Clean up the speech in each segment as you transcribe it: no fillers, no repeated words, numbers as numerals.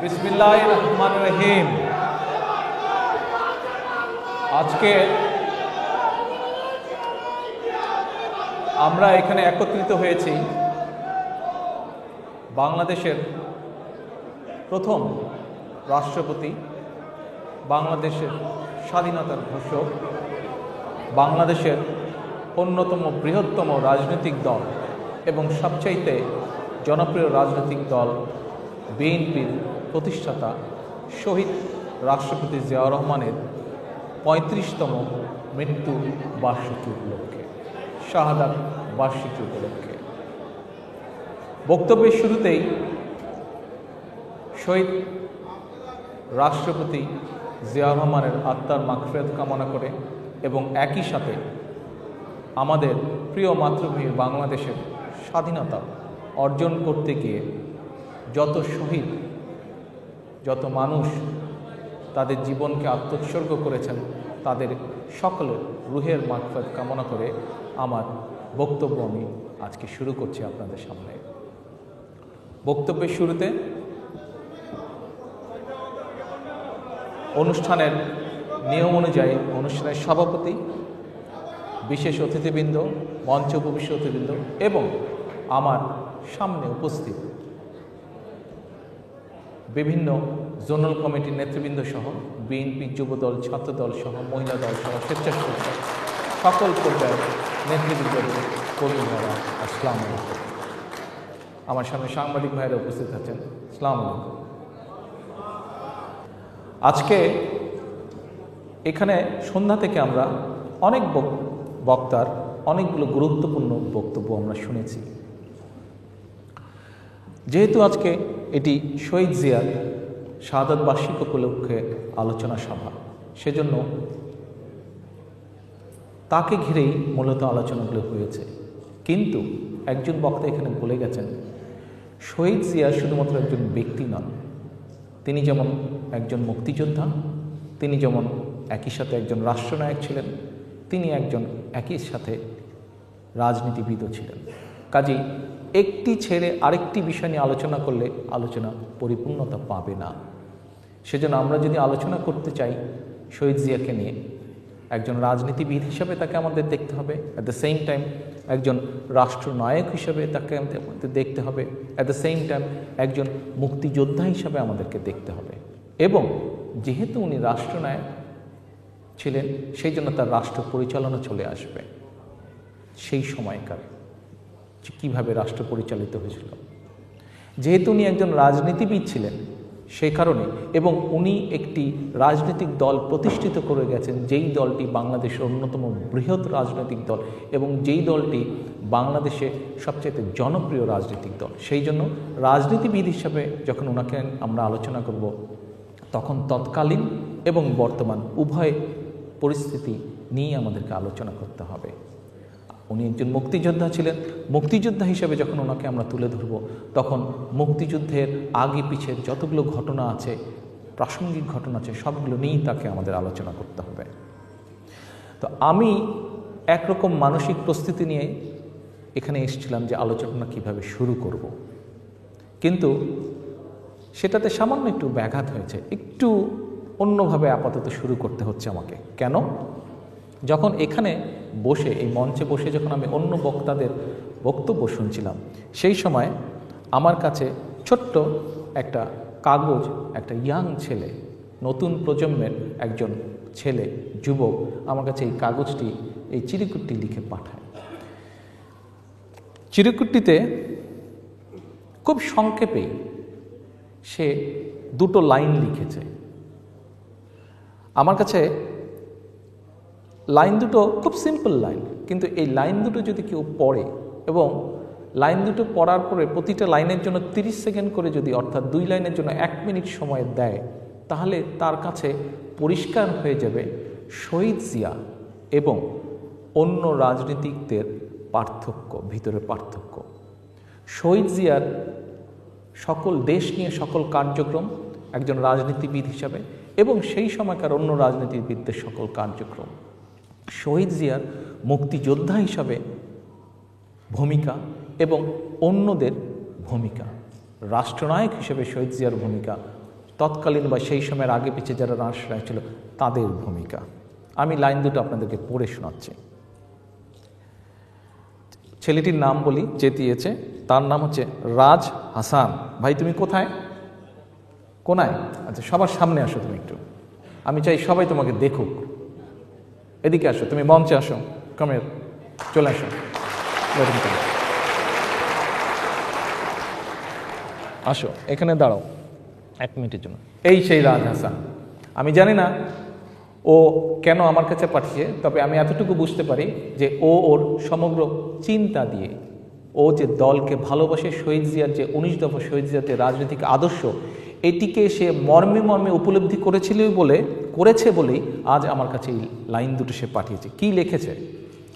বিসমিল্লাহির রহমানির রহিম। আজকে আমরা এখানে একত্রিত হয়েছি বাংলাদেশের প্রথম রাষ্ট্রপতি, বাংলাদেশের স্বাধীনতার ঘোষক, বাংলাদেশের অন্যতম বৃহত্তম রাজনৈতিক দল এবং সবচাইতে জনপ্রিয় রাজনৈতিক দল বিএনপির প্রতিষ্ঠাতা শহীদ রাষ্ট্রপতি জিয়াউর রহমানের ৩৫তম মৃত্যু বার্ষিকী উপলক্ষে, শাহাদাত বার্ষিকী উপলক্ষে বক্তব্যের শুরুতেই শহীদ রাষ্ট্রপতি জিয়াউর রহমানের আত্মার মাগফিরাত কামনা করে এবং একই সাথে আমাদের প্রিয় মাতৃভূমি বাংলাদেশের স্বাধীনতা অর্জন করতে গিয়ে যত শহীদ, যত মানুষ তাদের জীবনকে আত্মোৎসর্গ করেছেন, তাদের সকলের রুহের মাগফিরাত কামনা করে আমার বক্তব্য আমি আজকে শুরু করছি আপনাদের সামনে। বক্তব্যের শুরুতে অনুষ্ঠানের নিয়ম অনুযায়ী অনুষ্ঠানের সভাপতি, বিশেষ অতিথিবৃন্দ, মঞ্চে উপবিষ্ট অতিথিবৃন্দ এবং আমার সামনে উপস্থিত বিভিন্ন জোনাল কমিটির নেতৃবৃন্দ সহ বিএনপি যুবদল, ছাত্রদল সহ মহিলা দল সহ স্বেচ্ছাসেবক সকল পর্যায়ের নেতৃবৃন্দ, কর্মী ভাইরা, আসসালামু আলাইকুম। আমার সামনে সাংবাদিক ভাইরা উপস্থিত আছেন, আসসালামু আলাইকুম। আজকে এখানে সন্ধ্যা থেকে আমরা অনেক বক্তার অনেকগুলো গুরুত্বপূর্ণ বক্তব্য আমরা শুনেছি। যেহেতু আজকে এটি শহীদ জিয়ার শাহাদাত বার্ষিকী উপলক্ষে আলোচনা সভা, সেজন্য তাকে ঘিরেই মূলত আলোচনাগুলো হয়েছে। কিন্তু একজন বক্তা এখানে বলে গেছেন, শহীদ জিয়া শুধুমাত্র একজন ব্যক্তি নন, তিনি যেমন একজন মুক্তিযোদ্ধা, তিনি যেমন একই সাথে একজন রাষ্ট্রনায়ক ছিলেন, তিনি একজন একই সাথে রাজনীতিবিদও ছিলেন। কাজেই একটি ছেড়ে আরেকটি বিষয় নিয়ে আলোচনা করলে আলোচনা পরিপূর্ণতা পাবে না। সেজন্য আমরা যদি আলোচনা করতে চাই শহীদ জিয়াকে নিয়ে, একজন রাজনীতিবিদ হিসাবে তাকে আমাদের দেখতে হবে, অ্যাট দ্য সেম টাইম একজন রাষ্ট্রনায়ক হিসাবে তাকে আমাদের দেখতে হবে, অ্যাট দ্য সেম টাইম একজন মুক্তিযোদ্ধা হিসাবে আমাদেরকে দেখতে হবে। এবং যেহেতু উনি রাষ্ট্রনায়ক ছিলেন, সেই জন্য তার রাষ্ট্র পরিচালনা চলে আসবে সেই সময়কার কীভাবে রাষ্ট্র পরিচালিত হয়েছিল। যেহেতু উনি একজন রাজনীতিবিদ ছিলেন সেই কারণে, এবং উনি একটি রাজনৈতিক দল প্রতিষ্ঠিত করে গেছেন, যেই দলটি বাংলাদেশের অন্যতম বৃহৎ রাজনৈতিক দল এবং যেই দলটি বাংলাদেশে সবচেয়ে জনপ্রিয় রাজনৈতিক দল। সেই জন্য রাজনীতিবিদ হিসাবে যখন ওনাকে আমরা আলোচনা করব, তখন তৎকালীন এবং বর্তমান উভয় পরিস্থিতি নিয়ে আমাদেরকে আলোচনা করতে হবে। উনি একজন মুক্তিযোদ্ধা ছিলেন, মুক্তিযোদ্ধা হিসেবে যখন ওনাকে আমরা তুলে ধরব, তখন মুক্তিযুদ্ধের আগে পিছের যতগুলো ঘটনা আছে, প্রাসঙ্গিক ঘটনা আছে, সবগুলো নিয়েই তাকে আমাদের আলোচনা করতে হবে। তো আমি একরকম মানসিক প্রস্তুতি নিয়ে এখানে এসেছিলাম যে আলোচনা কিভাবে শুরু করব, কিন্তু সেটাতে সামান্য একটু ব্যাঘাত হয়েছে, একটু অন্যভাবে আপাতত শুরু করতে হচ্ছে আমাকে। কেন? যখন এখানে বসে, এই মঞ্চে বসে যখন আমি অন্য বক্তাদের বক্তব্য শুনছিলাম, সেই সময় আমার কাছে ছোট্ট একটা কাগজ, একটা ইয়াং ছেলে, নতুন প্রজন্মের একজন ছেলে, যুবক, আমার কাছে এই কাগজটি, এই চিরকুটটি লিখে পাঠায়। চিরকুটটিতে খুব সংক্ষেপেই সে দুটো লাইন লিখেছে। আমার কাছে লাইন দুটো খুব সিম্পল লাইন, কিন্তু এই লাইন দুটো যদি কেউ পড়ে এবং লাইন দুটো পড়ার পরে প্রতিটা লাইনের জন্য 30 সেকেন্ড করে যদি, অর্থাৎ 2 লাইনের জন্য 1 মিনিট সময় দেয়, তাহলে তার কাছে পরিষ্কার হয়ে যাবে শহীদ জিয়া এবং অন্য রাজনীতিকদের পার্থক্য, ভিতরে পার্থক্য। শহীদ জিয়ার সকল দেশ নিয়ে সকল কার্যক্রম একজন রাজনীতিবিদ হিসাবে, এবং সেই সময়কার অন্য রাজনীতিবিদদের সকল কার্যক্রম, শহীদ জিয়ার মুক্তিযোদ্ধা হিসাবে ভূমিকা এবং অন্যদের ভূমিকা, রাষ্ট্রনায়ক হিসেবে শহীদ জিয়ার ভূমিকা তৎকালীন বা সেই সময়ের আগে পিছিয়ে যারা রাজনীতি ছিল তাদের ভূমিকা। আমি লাইন দুটো আপনাদেরকে পড়ে শোনাচ্ছি। ছেলেটির নাম বলি যে দিয়েছে, তার নাম হচ্ছে রাজ হাসান। ভাই তুমি কোথায়? কোনায়? আচ্ছা, সবার সামনে আসো তুমি একটু, আমি চাই সবাই তোমাকে দেখুক। এদিকে আসো, তুমি মঞ্চে আসো, কমের চলে আসো, আসো এখানে দাঁড়াও 1 মিনিটের জন্য। এই সেই রাজ হাসান। আমি জানি না ও কেন আমার কাছে পাঠিয়ে, তবে আমি এতটুকু বুঝতে পারি যে ওর সমগ্র চিন্তা দিয়ে ও যে দলকে ভালোবাসে, শহীদ জিয়ার যে 19 দফা শহীদ জিয়ার যে রাজনৈতিক আদর্শ, এটিকে সে মর্মে মর্মে উপলব্ধি করেছে বলেই আজ আমার কাছে এই লাইন দুটো সে পাঠিয়েছে। কি লিখেছে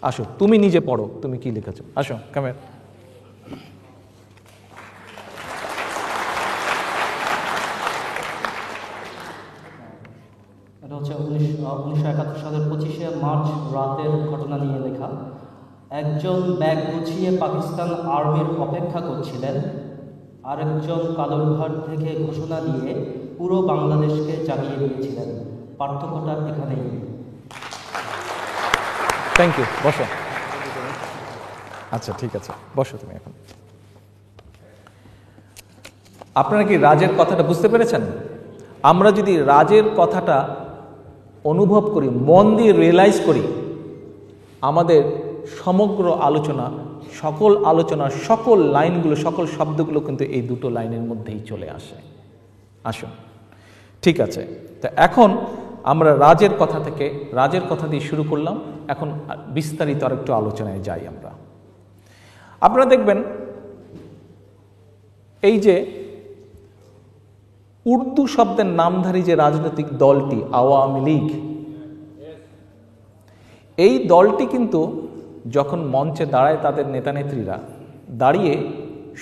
আসো, তুমি নিজে পড়ো, তুমি কি লিখেছো, আসো কামের। এটা হচ্ছে 1971 সালের 25শে মার্চ রাতের ঘটনা নিয়ে লেখা। একজন ব্যাগ গুছিয়ে পাকিস্তান আর্মির অপেক্ষা করছিলেন, আরেকজন কালুরঘাট থেকে ঘোষণা দিয়ে পুরো বাংলাদেশকে জাগিয়ে দিয়েছিলেন। পার্থক্যটা এখানেই। থ্যাংক ইউ, বসো। আচ্ছা ঠিক আছে, বসো তুমি এখন। আপনারা কি রাজের কথাটা বুঝতে পেরেছেন? আমরা যদি রাজের কথাটা অনুভব করি, মন দিয়ে রিয়েলাইজ করি, আমাদের সমগ্র আলোচনা, সকল লাইনগুলো, সকল শব্দগুলো কিন্তু এই দুটো লাইনের মধ্যেই চলে আসে। আসুন, ঠিক আছে। তো এখন আমরা রাজের কথা দিয়ে শুরু করলাম। এখন বিস্তারিত আর একটু আলোচনায় যাই আমরা। আপনারা দেখবেন এই যে উর্দু শব্দের নামধারী যে রাজনৈতিক দলটি আওয়ামী লীগ, এই দলটি কিন্তু যখন মঞ্চে দাঁড়ায় তাদের নেতানেত্রীরা দাঁড়িয়ে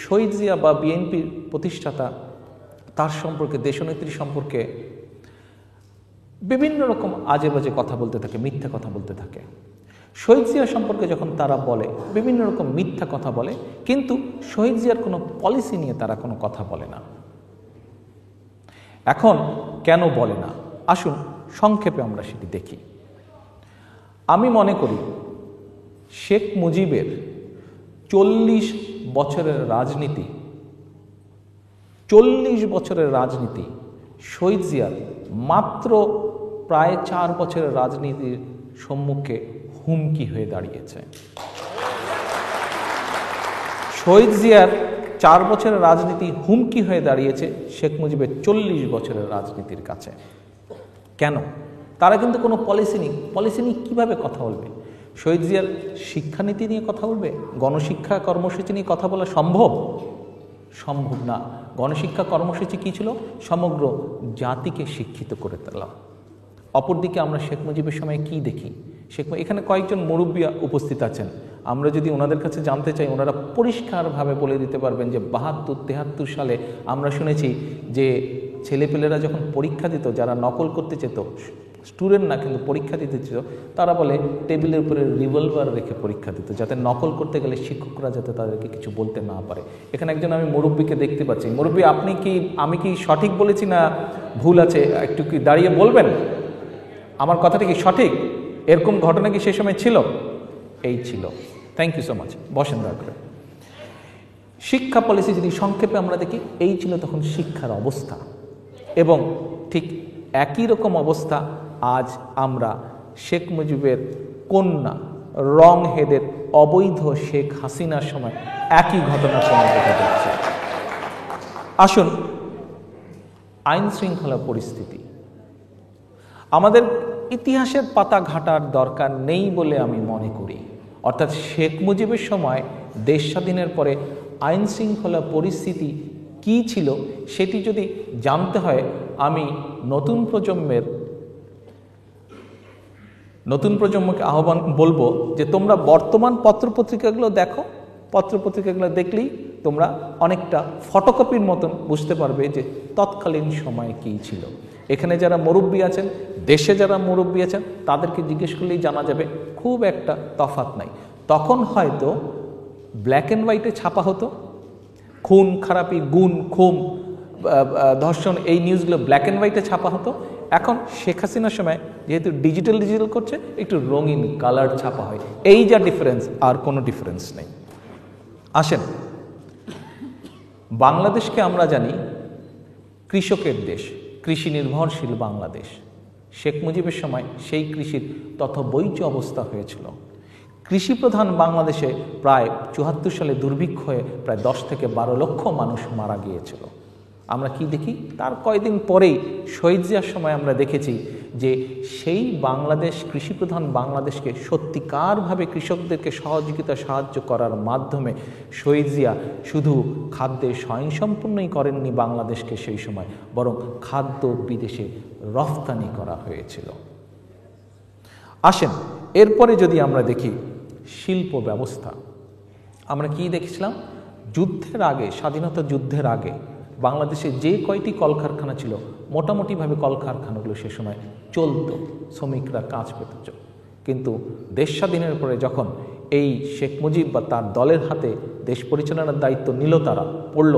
শহীদ জিয়া বা বিএনপির প্রতিষ্ঠাতা তার সম্পর্কে, দেশনেত্রী সম্পর্কে বিভিন্ন রকম আজে বাজে কথা বলতে থাকে, মিথ্যা কথা বলতে থাকে। শহীদ জিয়া সম্পর্কে যখন তারা বলে, বিভিন্ন রকম মিথ্যা কথা বলে, কিন্তু শহীদ জিয়ার কোনো পলিসি নিয়ে তারা কোনো কথা বলে না। এখন কেন বলে না? আসুন সংক্ষেপে আমরা সেটি দেখি। আমি মনে করি শেখ মুজিবের 40 বছরের রাজনীতি শহীদ জিয়ার মাত্র প্রায় 4 বছরের রাজনীতির সম্মুখে হুমকি হয়ে দাঁড়িয়েছে। শহীদ জিয়ার 4 বছরের রাজনীতি হুমকি হয়ে দাঁড়িয়েছে শেখ মুজিবের 40 বছরের রাজনীতির কাছে। কেন? তারা কিন্তু কোনো পলিসি নিয়ে কীভাবে কথা বলবে? শহীদ জিয়ার শিক্ষানীতি নিয়ে কথা বলবে? গণশিক্ষা কর্মসূচি নিয়ে কথা বলা সম্ভব না। গণশিক্ষা কর্মসূচি কী ছিল? সমগ্র জাতিকে শিক্ষিত করে তোলা। অপরদিকে আমরা শেখ মুজিবের সময় কি দেখি? এখানে কয়েকজন মুরব্বী উপস্থিত আছেন, আমরা যদি ওনাদের কাছে জানতে চাই, ওনারা পরিষ্কারভাবে বলে দিতে পারবেন যে 72-73 সালে আমরা শুনেছি যে ছেলেপেলেরা যখন পরীক্ষা দিত, যারা নকল করতে চেত, স্টুডেন্ট না কিন্তু পরীক্ষা দিতে চেত, তারা বলে টেবিলের উপরে রিভলভার রেখে পরীক্ষা দিত, যাতে নকল করতে গেলে শিক্ষকরা যাতে তাদেরকে কিছু বলতে না পারে। এখানে একজন আমি মুরব্বীকে দেখতে পাচ্ছি। মুরব্বী, আমি কি সঠিক বলেছি না ভুল আছে? একটু কি দাঁড়িয়ে বলবেন আমার কথাটা কি সঠিক? এরকম ঘটনা কি সেই সময় ছিল? এই ছিল। থ্যাংক ইউ সো মাচ, বসেন দয়া করে। শিক্ষা পলিসি যদি সংক্ষেপে আমরা দেখি, এই ছিল তখন শিক্ষার অবস্থা। এবং ঠিক একই রকম অবস্থা আজ আমরা শেখ মুজিবের কন্যা রং হেডের অবৈধ শেখ হাসিনার সময় একই ঘটনা সংঘটিত হচ্ছে। আসুন, আইন শৃঙ্খলা পরিস্থিতি আমাদের ইতিহাসের পাতা ঘাটার দরকার নেই বলে আমি মনে করি। অর্থাৎ শেখ মুজিবের সময় দেশ স্বাধীনের পরে আইন শৃঙ্খলা পরিস্থিতি কী ছিল সেটি যদি জানতে হয়, আমি নতুন প্রজন্মকে আহ্বান বলবো যে তোমরা বর্তমান পত্রপত্রিকাগুলো দেখো। পত্রপত্রিকাগুলো দেখলেই তোমরা অনেকটা ফটোকপির মতন বুঝতে পারবে যে তৎকালীন সময়ে কী ছিল। এখানে যারা মুরব্বী আছেন, দেশে যারা মুরব্বী আছেন, তাদেরকে জিজ্ঞেস করলেই জানা যাবে খুব একটা তফাৎ নাই। তখন হয়তো ব্ল্যাক অ্যান্ড হোয়াইটে ছাপা হতো, খুন খারাপি, গুণ খুম, ধর্ষণ, এই নিউজগুলো ব্ল্যাক অ্যান্ড হোয়াইটে ছাপা হতো। এখন শেখ হাসিনার সময় যেহেতু ডিজিটাল করছে, একটু রঙিন কালার ছাপা হয়। এই যা ডিফারেন্স, আর কোনো ডিফারেন্স নেই। আসেন, বাংলাদেশকে আমরা জানি কৃষকের দেশ, কৃষি নির্ভরশীল বাংলাদেশ। শেখ মুজিবের সময় সেই কৃষির তথবৈজ অবস্থা হয়েছিল। কৃষিপ্রধান বাংলাদেশে প্রায় ৭৪ সালে দুর্ভিক্ষ হয়ে প্রায় 10 থেকে 12 লক্ষ মানুষ মারা গিয়েছিল। আমরা কি দেখি, তার কয়েকদিন পরেই শহীদ জিয়ার সময় আমরা দেখেছি যে সেই বাংলাদেশ, কৃষিপ্রধান বাংলাদেশকে সত্যিকারভাবে কৃষকদেরকে সাহায্য করার মাধ্যমে শহীদ জিয়া শুধু খাদ্যে স্বয়ংসম্পূর্ণই করেননি বাংলাদেশকে, সেই সময় বরং খাদ্য বিদেশে রফতানি করা হয়েছিল। আসেন, এরপরে যদি আমরা দেখি শিল্প ব্যবস্থা, আমরা কি দেখেছিলাম, যুদ্ধের আগে, স্বাধীনতা যুদ্ধের আগে বাংলাদেশে যে কয়টি কলকারখানা ছিল, মোটামুটিভাবে কলকারখানাগুলো সে সময় চলত, শ্রমিকরা কাজ পেত। কিন্তু দেশ স্বাধীনের পরে যখন এই শেখ মুজিব বা তার দলের হাতে দেশ পরিচালনার দায়িত্ব নিল, তারা পড়ল,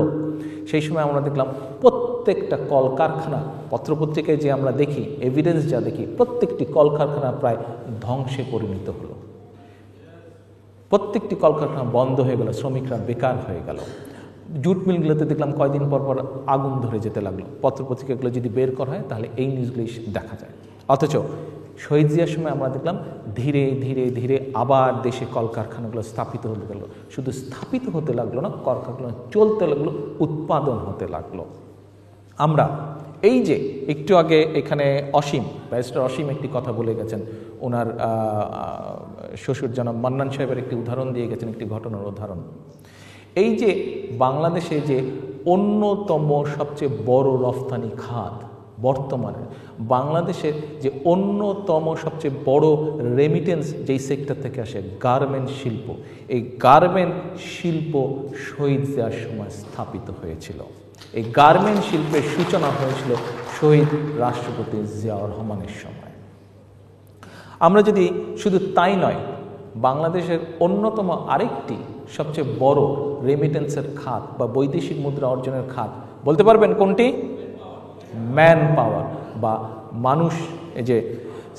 সেই সময় আমরা দেখলাম প্রত্যেকটা কলকারখানা, পত্রপত্রিকায় যে আমরা দেখি, এভিডেন্স যা দেখি, প্রত্যেকটি কলকারখানা প্রায় ধ্বংসে পরিণত হলো। প্রত্যেকটি কলকারখানা বন্ধ হয়ে গেল, শ্রমিকরা বেকার হয়ে গেল। জুট মিলগুলোতে দেখলাম কয়দিন পর পর আগুন ধরে যেতে লাগলো। পত্রপত্রিকাগুলো যদি বের করা হয় তাহলে এই নিউজগুলি দেখা যায়। অথচ শহীদ জিয়ার সময় আমরা দেখলাম ধীরে ধীরে ধীরে আবার দেশে কলকারখানাগুলো স্থাপিত হতে লাগলো। শুধু স্থাপিত হতে লাগলো না, কলকারখানা চলতে লাগলো, উৎপাদন হতে লাগলো। আমরা এই যে একটু আগে এখানে ব্যারিস্টার অসীম একটি কথা বলে গেছেন, ওনার শ্বশুর জনাব মান্নান সাহেবের একটি উদাহরণ দিয়ে গেছেন, একটি ঘটনার উদাহরণ। এই যে বাংলাদেশে যে অন্যতম সবচেয়ে বড় রফতানি খাত, বর্তমানে বাংলাদেশের যে অন্যতম সবচেয়ে বড় রেমিটেন্স যেই সেক্টর থেকে আসে, গার্মেন্ট শিল্প, এই গার্মেন্ট শিল্প শহীদ জিয়ার সময় স্থাপিত হয়েছিল। এই গার্মেন্ট শিল্পের সূচনা হয়েছিল শহীদ রাষ্ট্রপতি জিয়াউর রহমানের সময়। আমরা যদি শুধু তাই নয়, বাংলাদেশের অন্যতম আরেকটি সবচেয়ে বড় রেমিটেন্সের খাত বা বৈদেশিক মুদ্রা অর্জনের খাত বলতে পারবেন কোনটি? ম্যান পাওয়ার বা মানুষ, এই যে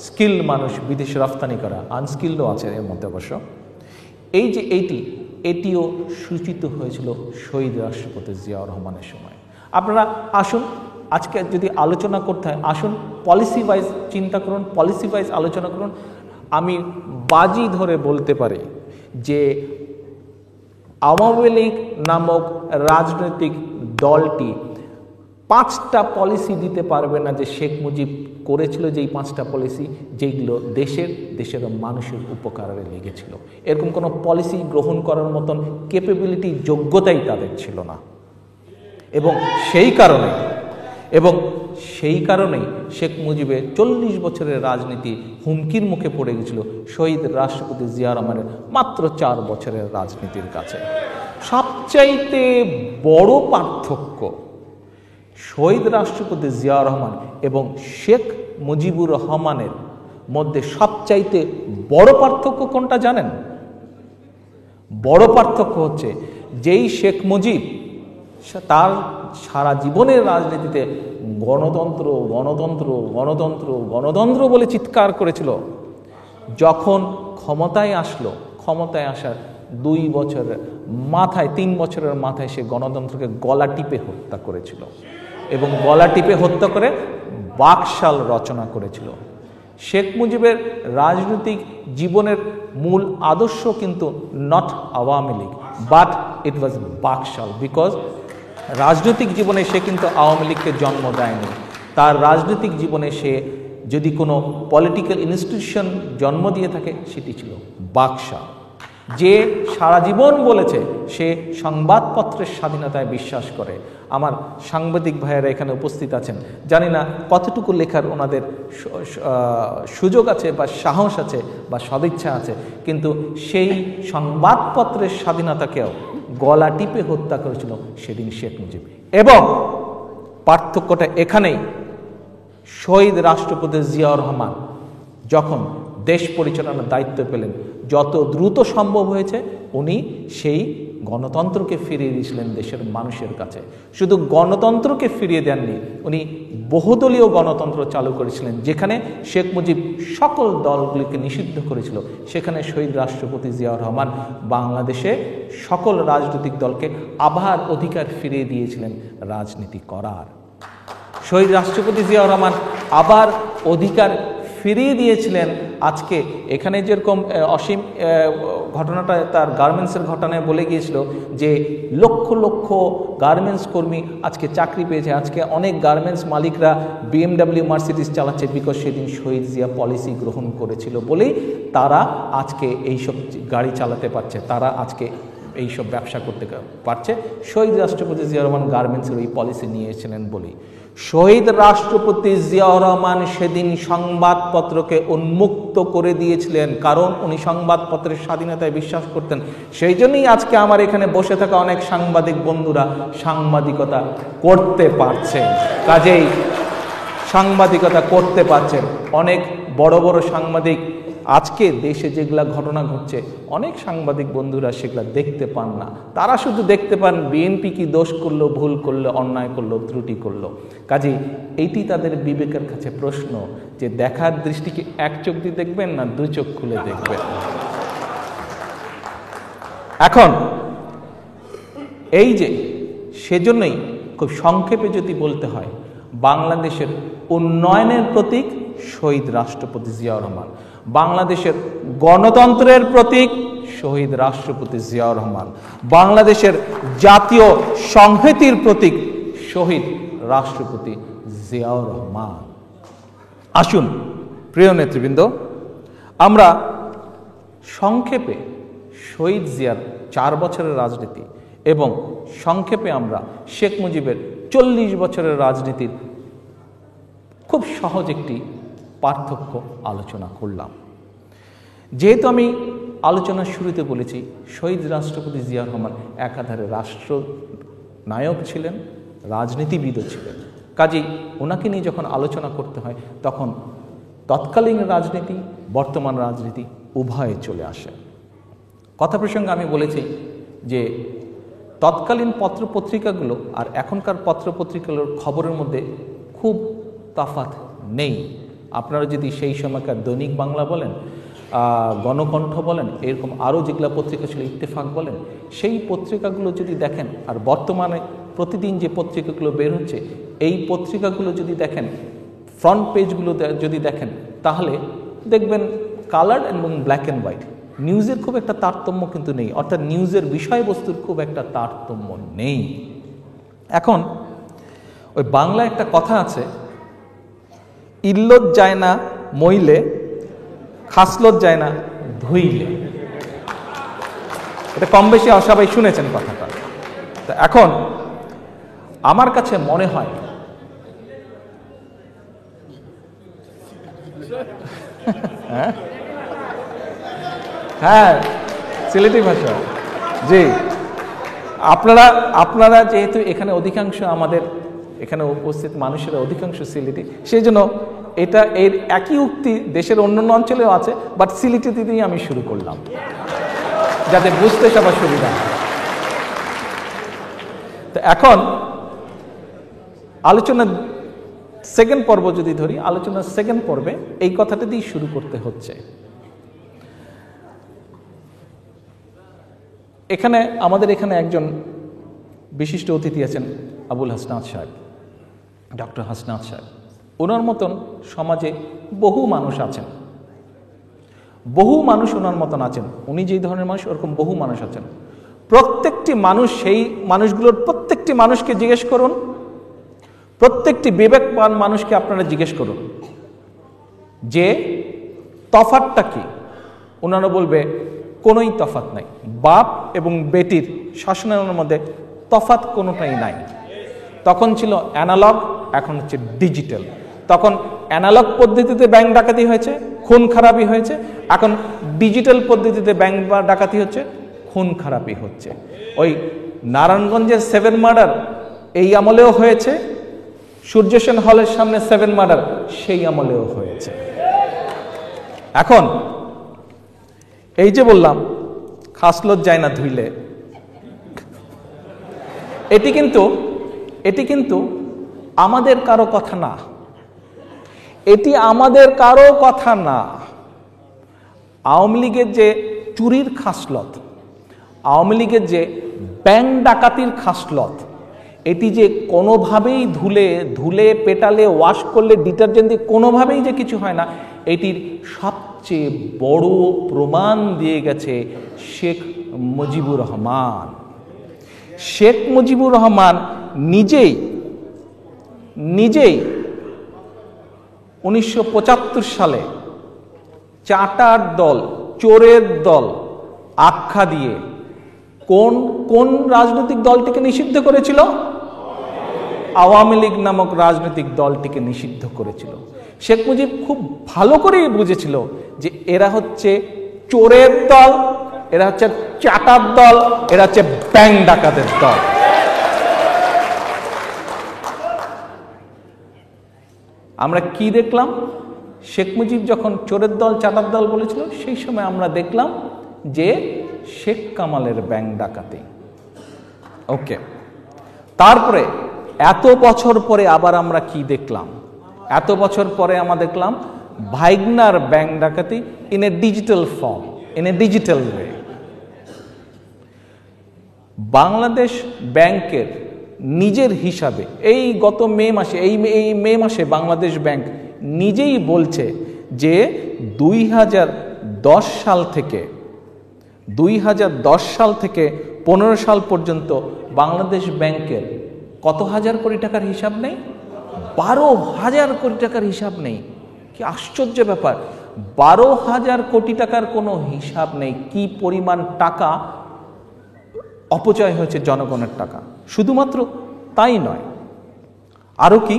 স্কিল মানুষ বিদেশে রফতানি করা, আনস্কিল্ডও আছে এর মধ্যে অবশ্য। এই যে এটিও সূচিত হয়েছিল শহীদ রাষ্ট্রপতি জিয়াউর রহমানের সময়। আপনারা আসুন, আজকে যদি আলোচনা করতে হয়, আসুন পলিসি ওয়াইজ চিন্তা করুন, পলিসি ওয়াইজ আলোচনা করুন। আমি বাজি ধরে বলতে পারি যে আওয়ামী লীগ নামক রাজনৈতিক দলটি 5টা পলিসি দিতে পারবে না যে শেখ মুজিব করেছিল, যেই 5টা পলিসি যেগুলো দেশের মানুষের উপকারে লেগেছিল। এরকম কোনো পলিসি গ্রহণ করার মতন ক্যাপাবিলিটি, যোগ্যতাই তাদের ছিল না। এবং সেই কারণেই শেখ মুজিবের 40 বছরের রাজনীতি হুমকির মুখে পড়ে গেছিল শহীদ রাষ্ট্রপতি জিয়া রহমানের মাত্র 4 বছরের রাজনীতির কাছে। সবচাইতে বড় পার্থক্য শহীদ রাষ্ট্রপতি জিয়া রহমান এবং শেখ মুজিবুর রহমানের মধ্যে সবচাইতে বড় পার্থক্য কোনটা জানেন? বড় পার্থক্য হচ্ছে, যেই শেখ মুজিব তার সারা জীবনের রাজনীতিতে গণতন্ত্র গণতন্ত্র গণতন্ত্র গণতন্ত্র বলে চিৎকার করেছিল, যখন ক্ষমতায় আসার 2 বছরের মাথায়, 3 বছরের মাথায় সে গণতন্ত্রকে গলা টিপে হত্যা করেছিল এবং গলা টিপে হত্যা করে বাকশাল রচনা করেছিল। শেখ মুজিবের রাজনৈতিক জীবনের মূল আদর্শ কিন্তু not Awami League, but it was Baksal, because রাজনৈতিক জীবনে সে কিন্তু আওয়ামী লীগকে জন্ম দেয়নি। তার রাজনৈতিক জীবনে সে যদি কোনো পলিটিক্যাল ইনস্টিটিউশন জন্ম দিয়ে থাকে, সেটি ছিল বাকশাল। যে সারা জীবন বলেছে সে সংবাদপত্রের স্বাধীনতায় বিশ্বাস করে। আমার সাংবাদিক ভাইয়েরা এখানে উপস্থিত আছেন, জানি না কতটুকু লেখার ওনাদের সুযোগ আছে বা সাহস আছে বা সদিচ্ছা আছে, কিন্তু সেই সংবাদপত্রের স্বাধীনতাকেও গলা টিপে হত্যা করেছিল সেদিন শেখ মুজিব। এবং পার্থক্যটা এখানেই, শহীদ রাষ্ট্রপতি জিয়াউর রহমান যখন দেশ পরিচালনার দায়িত্ব পেলেন, যত দ্রুত সম্ভব হয়েছে উনি সেই গণতন্ত্রকে ফিরিয়ে দিয়েছিলেন দেশের মানুষের কাছে। শুধু গণতন্ত্রকে ফিরিয়ে দেননি, উনি বহুদলীয় গণতন্ত্র চালু করেছিলেন, যেখানে শেখ মুজিব সকল দলগুলিকে নিষিদ্ধ করেছিল। সেখানে শহীদ রাষ্ট্রপতি জিয়াউর রহমান বাংলাদেশে সকল রাজনৈতিক দলকে আবার অধিকার ফিরিয়ে দিয়েছিলেন রাজনীতি করার। শহীদ রাষ্ট্রপতি জিয়াউর রহমান আবার অধিকার ফিরিয়ে দিয়েছিলেন। আজকে এখানে যেরকম অসীম ঘটনাটা তার গার্মেন্টসের ঘটনায় বলে গিয়েছিল যে লক্ষ লক্ষ গার্মেন্টস কর্মী আজকে চাকরি পেয়েছে। আজকে অনেক গার্মেন্টস মালিকরা BMW মার্সিডিস চালাচ্ছে, বিকজ সেদিন শহীদ জিয়া পলিসি গ্রহণ করেছিল বলেই তারা আজকে এইসব গাড়ি চালাতে পারছে, তারা আজকে এইসব ব্যবসা করতে পারছে। শহীদ রাষ্ট্রপতি জিয়াউর রহমান গার্মেন্টসের ওই পলিসি নিয়েছিলেন বলেই। শহীদ রাষ্ট্রপতি জিয়াউর রহমান সেদিন সংবাদপত্রকে উন্মুক্ত করে দিয়েছিলেন, কারণ উনি সংবাদপত্রের স্বাধীনতায় বিশ্বাস করতেন। সেই জন্যই আজকে আমার এখানে বসে থাকা অনেক সাংবাদিক বন্ধুরা সাংবাদিকতা করতে পারছেন। কাজেই সাংবাদিকতা করতে পারছেন। অনেক বড় বড় সাংবাদিক আজকে দেশে যেগুলা ঘটনা ঘটছে, অনেক সাংবাদিক বন্ধুরা সেগুলা দেখতে পান না। তারা শুধু দেখতে পান বিএনপি কি দোষ করলো, ভুল করলো, অন্যায় করলো, ত্রুটি করলো। কাজেই এইটি তাদের বিবেকের কাছে প্রশ্ন যে দেখার দৃষ্টি কি এক চোখ দিয়ে দেখবেন না দুই চোখ খুলে দেখবেন। এখন এই যে সেজন্যই খুব সংক্ষেপে যদি বলতে হয়, বাংলাদেশের উন্নয়নের প্রতীক শহীদ রাষ্ট্রপতি জিয়াউর রহমান, বাংলাদেশের গণতন্ত্রের প্রতীক শহীদ রাষ্ট্রপতি জিয়াউর রহমান, বাংলাদেশের জাতীয় সংহতির প্রতীক শহীদ রাষ্ট্রপতি জিয়াউর রহমান। আসুন প্রিয় নেতৃবৃন্দ, আমরা সংক্ষেপে শহীদ জিয়ার 4 বছরের রাজনীতি এবং সংক্ষেপে আমরা শেখ মুজিবের 40 বছরের রাজনীতির খুব সহজ একটি পার্থক্য আলোচনা করলাম। যেহেতু আমি আলোচনার শুরুতে বলেছি শহীদ রাষ্ট্রপতি জিয়াউর রহমান একাধারে রাষ্ট্রনায়ক ছিলেন, রাজনীতিবিদও ছিলেন, কাজেই ওনাকে নিয়ে যখন আলোচনা করতে হয় তখন তৎকালীন রাজনীতি, বর্তমান রাজনীতি উভয়ে চলে আসে। কথা প্রসঙ্গে আমি বলেছি যে তৎকালীন পত্রপত্রিকাগুলো আর এখনকার পত্রপত্রিকাগুলোর খবরের মধ্যে খুব তফাৎ নেই। আপনারা যদি সেই সময়কার দৈনিক বাংলা বলেন, গণকণ্ঠ বলেন, এরকম আরও যেগুলো পত্রিকা ছিল, ইত্তেফাক বলেন, সেই পত্রিকাগুলো যদি দেখেন আর বর্তমানে প্রতিদিন যে পত্রিকাগুলো বের হচ্ছে, এই পত্রিকাগুলো যদি দেখেন, ফ্রন্ট পেজগুলো যদি দেখেন, তাহলে দেখবেন কালার এবং ব্ল্যাক অ্যান্ড হোয়াইট। নিউজের খুব একটা তারতম্য কিন্তু নেই, অর্থাৎ নিউজের বিষয়বস্তুর খুব একটা তারতম্য নেই। এখন ওই বাংলা একটা কথা আছে, ইল্লত যায় না মইলে, খাসলত যায় না ধুইলে। এটা কম বেশি সবাই শুনেছেন কথাটা। তো এখন আমার কাছে মনে হয় হ্যাঁ সিলেটি ভাষা, জি। আপনারা যেহেতু এখানে অধিকাংশ আমাদের এখানে উপস্থিত মানুষেরা অধিকাংশ সিলেটি, সেই জন্য এটা এর একই উক্তি দেশের অন্যান্য অঞ্চলেও আছে, বাট সিলেটিতে দিয়ে আমি শুরু করলাম যাতে বুঝতে সবার সুবিধা হয়। তো এখন আলোচনার সেকেন্ড পর্ব যদি ধরি, আলোচনার সেকেন্ড পর্বে এই কথাটা দিয়ে শুরু করতে হচ্ছে। এখানে আমাদের এখানে একজন বিশিষ্ট অতিথি আছেন, আবুল হাসনাত সাহেব, ডক্টর হাসনাত সাহেব। ওনার মতন সমাজে বহু মানুষ আছেন, বহু মানুষ ওনার মতন আছেন। উনি যেই ধরনের মানুষ, ওরকম বহু মানুষ আছেন। প্রত্যেকটি মানুষ, সেই মানুষগুলোর প্রত্যেকটি মানুষকে জিজ্ঞেস করুন, প্রত্যেকটি বিবেকবান মানুষকে আপনারা জিজ্ঞেস করুন যে তফাৎটা কি। ওনারা বলবে কোনোই তফাৎ নাই, বাপ এবং বেটির শাসনের মধ্যে তফাৎ কোনোটাই নাই। তখন ছিল অ্যানালগ, এখন হচ্ছে ডিজিটাল। তখন অ্যানালগ পদ্ধতিতে ব্যাংক ডাকাতি হয়েছে, খুন খারাপি হয়েছে। এখন ডিজিটাল পদ্ধতিতে ব্যাংক ডাকাতি হচ্ছে, খুন খারাপি হচ্ছে। ওই নারায়ণগঞ্জের 7 মার্ডার এই আমলেও হয়েছে, সূর্য সেন হলের সামনে 7 মার্ডার সেই আমলেও হয়েছে। এখন এই যে বললাম খাসলত যায় না ধুইলে, এটি কিন্তু আমাদের কারো কথা না, এটি আমাদের কারো কথা না। আওয়ামী লীগের যে চুরির খাসলত, আওয়ামী লীগের যে ব্যাংক ডাকাতির খাসলত, এটি যে কোনোভাবেই ধুলে পেটালে ওয়াশ করলে ডিটারজেন্ট দিয়ে কোনোভাবেই যে কিছু হয় না, এটির সবচেয়ে বড় প্রমাণ দিয়ে গেছে শেখ মুজিবুর রহমান। শেখ মুজিবুর রহমান নিজেই 1975 সালে চাটার দল, চোরের দল আখ্যা দিয়ে কোন রাজনৈতিক দলটিকে নিষিদ্ধ করেছিল? আওয়ামী লীগ নামক রাজনৈতিক দলটিকে নিষিদ্ধ করেছিল। শেখ মুজিব খুব ভালো করেই বুঝেছিল যে এরা হচ্ছে চোরের দল, এরা হচ্ছে চাটার দল, এরা হচ্ছে ব্যাংক ডাকাতের দল। আমরা কি দেখলাম? শেখ মুজিব যখন চোরের দল চাটার দল বলেছিল, সেই সময় আমরা দেখলাম যে শেখ কামালের ব্যাংক ডাকাতি। ওকে, তারপরে এত বছর পরে আবার আমরা কি দেখলাম? এত বছর পরে আমরা দেখলাম ভাইগনার ব্যাংক ডাকাতি in a digital form, in a digital way. Bangladesh ব্যাংকের নিজের হিসাবে এই গত মে মাসে বাংলাদেশ ব্যাংক নিজেই বলছে যে 2010 সাল থেকে 15 সাল পর্যন্ত বাংলাদেশ ব্যাংকের কত হাজার কোটি টাকার হিসাব নেই? 12,000 কোটি টাকার হিসাব নেই। কি আশ্চর্য ব্যাপার! 12,000 কোটি টাকার কোনো হিসাব নেই। কি পরিমাণ টাকা অপচয় হয়েছে, জনগণের টাকা। শুধুমাত্র তাই নয়, আরও কি,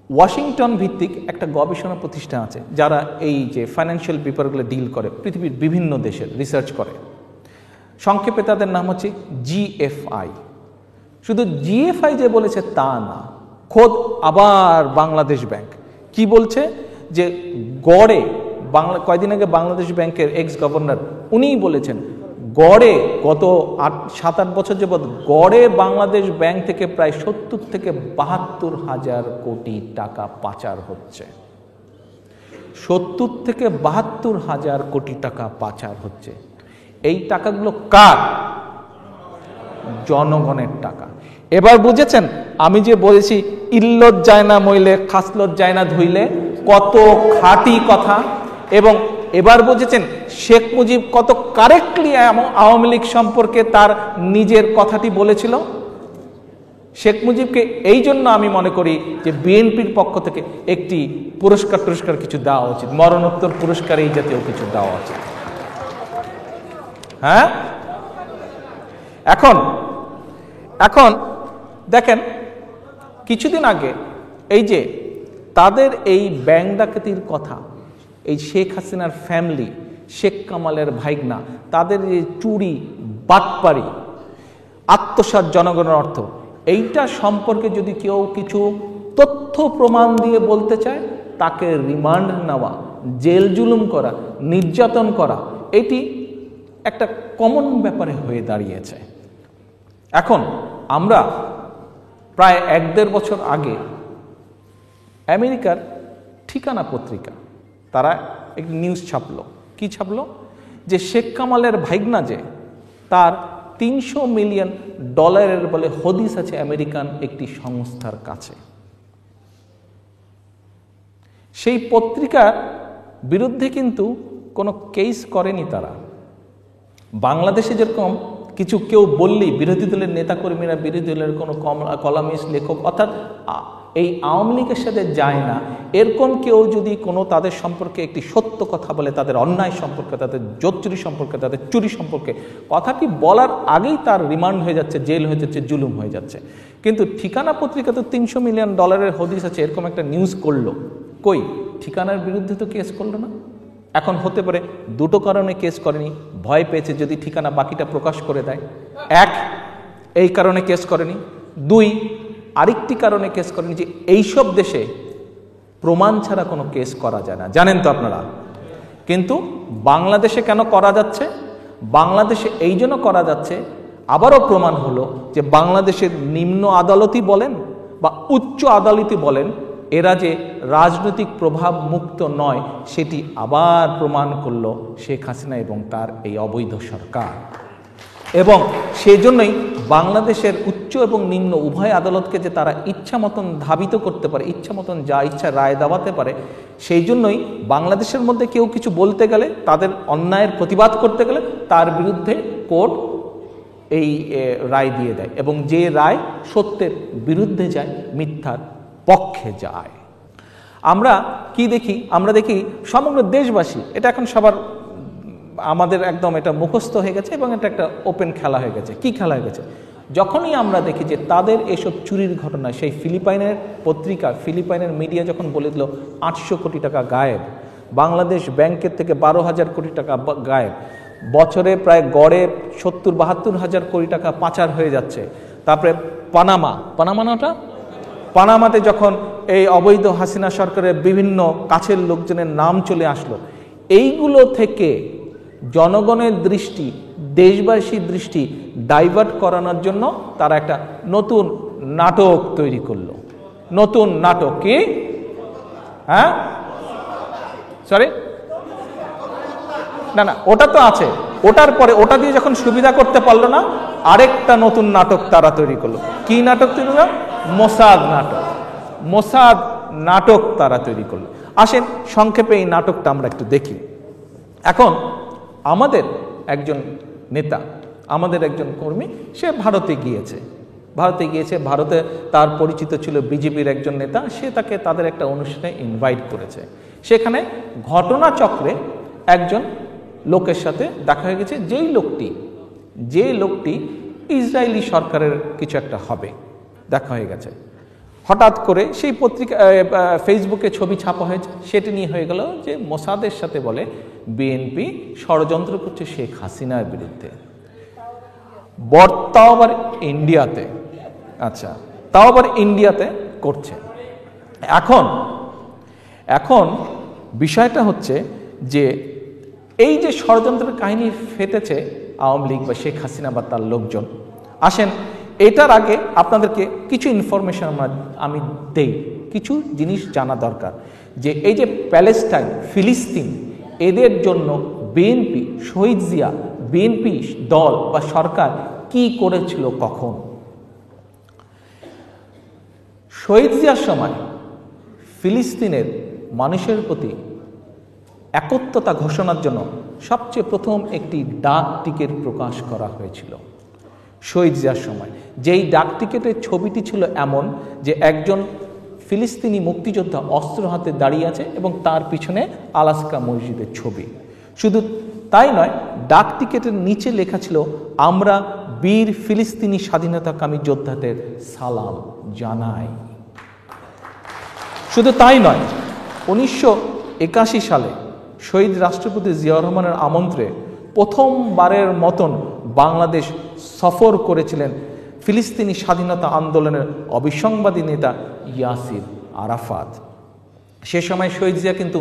ওয়াশিংটন ভিত্তিক একটা গবেষণা প্রতিষ্ঠান আছে যারা এই যে ফাইন্যান্সিয়াল পেপারগুলো ডিল করে, পৃথিবীর বিভিন্ন দেশের রিসার্চ করে। সংক্ষেপে তাদের নাম হচ্ছে জিএফআই। শুধু জিএফআই যে বলেছে তা না, খোদ আবার বাংলাদেশ ব্যাংক কি বলছে যে গড়ে কয়দিন আগে বাংলাদেশ ব্যাংকের এক্স গভর্নর উনিই বলেছেন গড়ে গত 7-8 বছর যাবৎ গড়ে বাংলাদেশ ব্যাংক থেকে প্রায় 70 থেকে 72 হাজার কোটি টাকা পাচার হচ্ছে। 70 থেকে 72 হাজার কোটি টাকা পাচার হচ্ছে। এই টাকাগুলো কার? জনগণের টাকা। এবার বুঝেছেন আমি যে বলেছি ইল্লত যায় না মইলে খাসলত যায় না ধুইলে, কত খাঁটি কথা। এবং এবার বুঝেছেন শেখ মুজিব কত কারেক্টলি আওয়ামী লীগ সম্পর্কে তার নিজের কথাটি বলেছিল। শেখ মুজিবকে এই জন্য আমি মনে করি যে বিএনপির পক্ষ থেকে একটি পুরস্কার কিছু দেওয়া উচিত, মরণোত্তর পুরস্কার এই জাতীয় কিছু দেওয়া উচিত। হ্যাঁ, এখন দেখেন কিছুদিন আগে এই যে তাদের এই ব্যাংক ডাকাতির কথা, এই শেখ হাসিনার ফ্যামিলি, শেখ কামালের ভাইগনা, তাদের যে চুরি বাটপারি আত্মসাৎ জনগণের অর্থ, এইটা সম্পর্কে যদি কেউ কিছু তথ্য প্রমাণ দিয়ে বলতে চায়, তাকে রিমান্ড নেওয়া, জেল জুলুম করা, নির্যাতন করা, এটি একটা কমন ব্যাপারে হয়ে দাঁড়িয়েছে। এখন আমরা প্রায় 1-1.5 বছর আগে আমেরিকার ঠিকানা পত্রিকা তারা একটি নিউজ ছাপলো। কি ছাপলো? যে শেখ কামালের ভাইগনা যে তার $300 মিলিয়ন বলে হদিস আছে আমেরিকান একটি সংস্থার কাছে। সেই পত্রিকার বিরুদ্ধে কিন্তু কোনো কেস করেনি তারা। বাংলাদেশে যেরকম কিছু কেউ বললেই বিরোধী দলের নেতাকর্মীরা, বিরোধী দলের কোনো কলামিস্ট, লেখক, অর্থাৎ এই আওয়ামী লীগের সাথে যায় না, এরকম কেউ যদি কোনো তাদের সম্পর্কে একটি সত্য কথা বলে, তাদের অন্যায় সম্পর্কে, তাদের জোচ্চুরি সম্পর্কে, তাদের চুরি সম্পর্কে, কথাটি বলার আগেই তার রিমান্ড হয়ে যাচ্ছে, জেল হয়ে যাচ্ছে, জুলুম হয়ে যাচ্ছে। কিন্তু ঠিকানা পত্রিকা তো $300 মিলিয়ন হদিস আছে এরকম একটা নিউজ করলো, কই ঠিকানার বিরুদ্ধে তো কেস করলো না। এখন হতে পারে দুটো কারণে কেস করেনি, ভয় পেয়েছে যদি ঠিকানা বাকিটা প্রকাশ করে দেয়। এক, এই কারণে কেস করেনি। দুই, আরেকটি কারণে কেস করেনি যে এইসব দেশে প্রমাণ ছাড়া কোনো কেস করা যায় না, জানেন তো আপনারা। কিন্তু বাংলাদেশে কেন করা যাচ্ছে? বাংলাদেশে এই জন্য করা যাচ্ছে, আবারও প্রমাণ হলো যে বাংলাদেশের নিম্ন আদালতই বলেন বা উচ্চ আদালতই বলেন, এরা যে রাজনৈতিক প্রভাব মুক্ত নয় সেটি আবার প্রমাণ করলো শেখ হাসিনা এবং তার এই অবৈধ সরকার। এবং সেই জন্যই বাংলাদেশের উচ্চ এবং নিম্ন উভয় আদালতকে যে তারা ইচ্ছা মতন ধাবিত করতে পারে, ইচ্ছা মতন যা ইচ্ছা রায় দেওয়াতে পারে, সেই জন্যই বাংলাদেশের মধ্যে কেউ কিছু বলতে গেলে, তাদের অন্যায়ের প্রতিবাদ করতে গেলে তার বিরুদ্ধে কোর্ট এই রায় দিয়ে দেয়, এবং যে রায় সত্যের বিরুদ্ধে যায়, মিথ্যার পক্ষে যায়। আমরা কি দেখি? আমরা দেখি সমগ্র দেশবাসী, এটা এখন সবার আমাদের একদম এটা মুখস্থ হয়ে গেছে এবং এটা একটা ওপেন খেলা হয়ে গেছে। কি খেলা হয়ে গেছে? যখনই আমরা দেখি যে তাদের এসব চুরির ঘটনা, সেই ফিলিপাইনের পত্রিকা, ফিলিপাইনের মিডিয়া যখন বলে দিল 800 কোটি টাকা গায়েব, বাংলাদেশ ব্যাংকের থেকে 12,000 কোটি টাকা গায়েব, বছরে প্রায় গড়ে 70-72 হাজার কোটি টাকা পাচার হয়ে যাচ্ছে, তারপরে পানামাতে যখন এই অবৈধ হাসিনা সরকারের বিভিন্ন কাছের লোকজনের নাম চলে আসলো, এইগুলো থেকে জনগণের দৃষ্টি, দেশবাসীর দৃষ্টি ডাইভার্ট করানোর জন্য তারা একটা নতুন নাটক তৈরি করলো। নতুন নাটক কি? হ্যাঁ, সরি, না, ওটা তো আছে। ওটার পরে ওটা দিয়ে যখন সুবিধা করতে পারলো না, আরেকটা নতুন নাটক তারা তৈরি করলো। কি নাটক তৈরি করলো? মোসাদ নাটক তারা তৈরি করলো। আসেন সংক্ষেপে এই নাটকটা আমরা একটু দেখি। এখন আমাদের একজন নেতা, আমাদের একজন কর্মী, সে ভারতে গিয়েছে। ভারতে তার পরিচিত ছিল বিজেপির একজন নেতা, সে তাকে তাদের একটা অনুষ্ঠানে ইনভাইট করেছে। সেখানে ঘটনাচক্রে একজন লোকের সাথে দেখা হয়ে গেছে, যে লোকটি ইসরায়েলি সরকারের কিছু একটা হবে, দেখা হয়ে গেছে। হঠাৎ করে সেই পত্রিকা ফেসবুকে ছবি ছাপা হয়েছে, সেটি নিয়ে হয়ে গেল যে মোসাদের সাথে বলে বিএনপি ষড়যন্ত্র করছে শেখ হাসিনার বিরুদ্ধে, তাও আবার ইন্ডিয়াতে। আচ্ছা, তাও আবার ইন্ডিয়াতে করছে। এখন বিষয়টা হচ্ছে যে এই যে ষড়যন্ত্রের কাহিনী ফেটেছে আওয়ামী লীগ বা শেখ হাসিনা বা তার লোকজন। আসেন, এটার আগে আপনাদেরকে কিছু ইনফরমেশন আমি দেই, কিছু জিনিস জানা দরকার। যে এই যে প্যালেস্টাইন, ফিলিস্তিন, এদের জন্য বিএনপি, শহীদ জিয়া, বিএনপি দল বা সরকার কি করেছিল কখন? শহীদ জিয়ার সময় ফিলিস্তিনের মানুষের প্রতি একত্বতা ঘোষণার জন্য সবচেয়ে প্রথম একটি ডাক টিকিট প্রকাশ করা হয়েছিল শহীদ জিয়ার সময়। যেই ডাক টিকিটের ছবিটি ছিল এমন যে একজন ফিলিস্তিনি মুক্তিযোদ্ধা অস্ত্র হাতে দাঁড়িয়ে আছে এবং তার পিছনে আলাস্কা মসজিদের ছবি। শুধু তাই নয়, ডাক টিকিটের নিচে লেখা ছিল, আমরা বীর ফিলিস্তিনি স্বাধীনতাকামী যোদ্ধাদের সালাম জানাই। শুধু তাই নয়, 1981 সালে শহীদ রাষ্ট্রপতি জিয়াউর রহমানের আমন্ত্রণে প্রথমবারের মতন বাংলাদেশ সফর করেছিলেন ফিলিস্তিনি স্বাধীনতা আন্দোলনের অবিসংবাদী নেতা ইয়াসির আরাফাত। সে সময় শহীদ জিয়া কিন্তু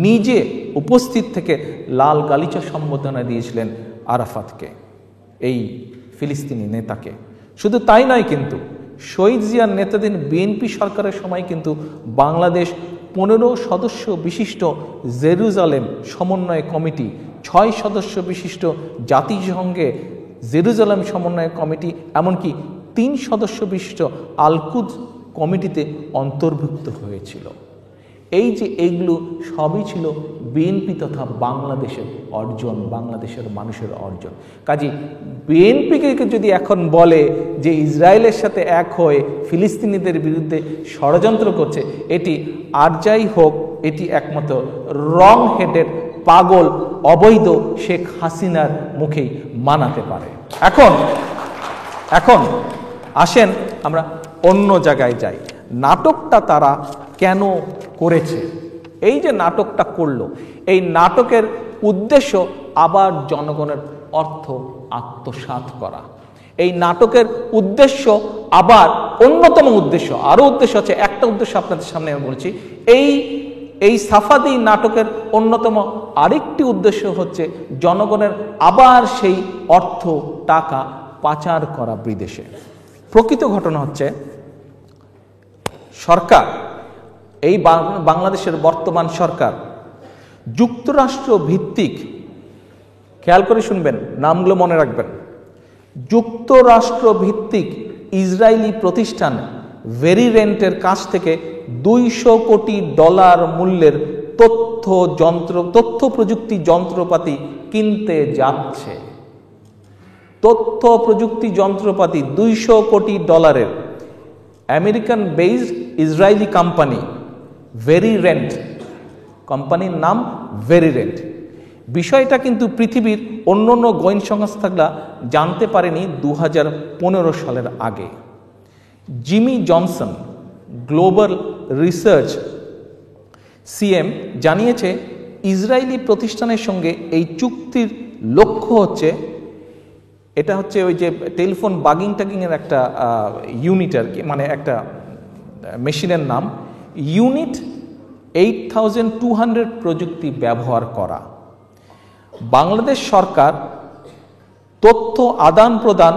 নিজে উপস্থিত থেকে লাল গালিচা সম্বোধনা দিয়েছিলেন আরাফাতকে, এই ফিলিস্তিনি নেতাকে। শুধু তাই নয়, কিন্তু শহীদ জিয়ার নেতাধীন বিএনপি সরকারের সময় কিন্তু বাংলাদেশ 15 সদস্য বিশিষ্ট জেরুজালেম সমন্বয় কমিটি, 6 সদস্য বিশিষ্ট জাতিসংঘে জেরুজালেম সমন্বয় কমিটি, এমনকি 3 সদস্য বিশিষ্ট আল-কুদস কমিটিতে অন্তর্ভুক্ত হয়েছিল। এই যে এইগুলো সবই ছিল বিএনপি তথা বাংলাদেশের অর্জন, বাংলাদেশের মানুষের অর্জন। কাজে বিএনপিকে যদি এখন বলে যে ইসরায়েলের সাথে এক হয়ে ফিলিস্তিনিদের বিরুদ্ধে ষড়যন্ত্র করছে, এটি আর যাই হোক, এটি একমাত্র রং হেডেড পাগল অবৈধ শেখ হাসিনার মুখেই মানাতে পারে। এখন আসেন আমরা অন্য জায়গায় যাই। নাটকটা তারা কেন করেছে? এই যে নাটকটা করলো, এই নাটকের উদ্দেশ্য আবার জনগণের অর্থ আত্মসাৎ করা। এই নাটকের উদ্দেশ্য আবার অন্যতম উদ্দেশ্য, আরো উদ্দেশ্য আছে, একটা উদ্দেশ্য আপনাদের সামনে আমি বলছি। এই সাফাদি নাটকের অন্যতম আরেকটি উদ্দেশ্য হচ্ছে জনগণের আবার সেই অর্থ টাকা পাচার করা বিদেশে। প্রকৃত ঘটনা হচ্ছে সরকার, এই বাংলাদেশের বর্তমান সরকার যুক্তরাষ্ট্র ভিত্তিক, খেয়াল করে শুনবেন, নামগুলো মনে রাখবেন, যুক্তরাষ্ট্র ভিত্তিক ইসরায়েলি প্রতিষ্ঠান ভেরিরেন্টের কাছ থেকে $200 কোটি মূল্যের তথ্য প্রযুক্তি যন্ত্রপাতি কিনতে যাচ্ছে। তথ্য প্রযুক্তি যন্ত্রপাতি $200 কোটি। আমেরিকান বেসড ইসরায়েলি কোম্পানি ভেরিরেন্ট, কোম্পানির নাম ভেরিরেন্ট। বিষয়টা কিন্তু পৃথিবীর অন্যান্য গোয়েন্দা সংস্থাগুলা জানতে পারেনি 2015 সালের আগে। Jimmy Johnson global research CM জানিয়েছে ইসরায়েলি প্রতিষ্ঠানের সঙ্গে এই চুক্তির লক্ষ্য হচ্ছে, এটা হচ্ছে ওই যে টেলিফোন বাগিং টাগিংয়ের একটা ইউনিট আর কি, মানে একটা মেশিনের নাম, ইউনিট 8200 প্রযুক্তি ব্যবহার করা। বাংলাদেশ সরকার তথ্য আদান প্রদান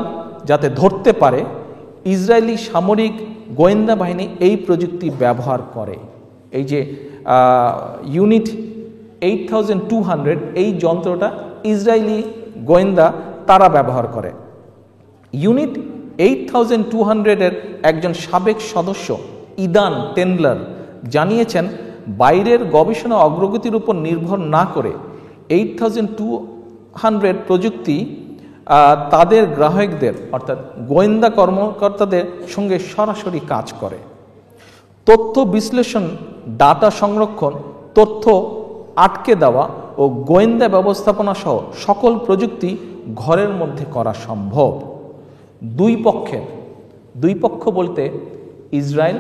যাতে ধরতে পারে, ইসরায়েলি সামরিক গোয়েন্দা বাহিনী এই প্রযুক্তি ব্যবহার করে। এই যে ইউনিট 8200, এই যন্ত্রটা ইসরায়েলি গোয়েন্দা তারা ব্যবহার করে। ইউনিট 8200-এর একজন সাবেক সদস্য ইদান টেন্ডলার জানিয়েছেন, বাইরের গবেষণা অগ্রগতির উপর নির্ভর না করে 8200 প্রযুক্তি তাদের গ্রাহকদের অর্থাৎ গোয়েন্দা কর্মকর্তাদের সঙ্গে সরাসরি কাজ করে। তথ্য বিশ্লেষণ, ডাটা সংরক্ষণ, তথ্য আটকে দেওয়া ও গোয়েন্দা ব্যবস্থাপনা সহ সকল প্রযুক্তি ঘরের মধ্যে করা সম্ভব। দুই পক্ষ বলতে ইসরায়েল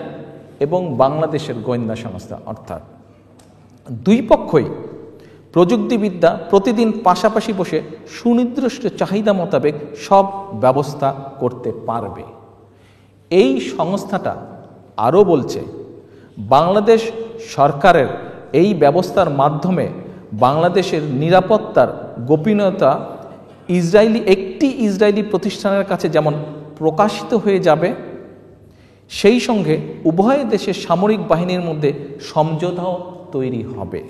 এবং বাংলাদেশের গোয়েন্দা সংস্থা, অর্থাৎ দুই পক্ষই প্রযুক্তিবিদ্যা প্রতিদিন পাশাপাশি বসে সুনির্দিষ্ট চাহিদা মোতাবেক সব ব্যবস্থা করতে পারবে। এই সংস্থাটা আরও বলছে, বাংলাদেশ সরকারের এই ব্যবস্থার মাধ্যমে বাংলাদেশের নিরাপত্তার গোপনীয়তা একটি ইসরায়েলি প্রতিষ্ঠানের কাছে যেমন প্রকাশিত হয়ে যাবে, সেই সঙ্গে উভয় দেশের সামরিক বাহিনীর মধ্যে সমঝোতাও তৈরি হবে।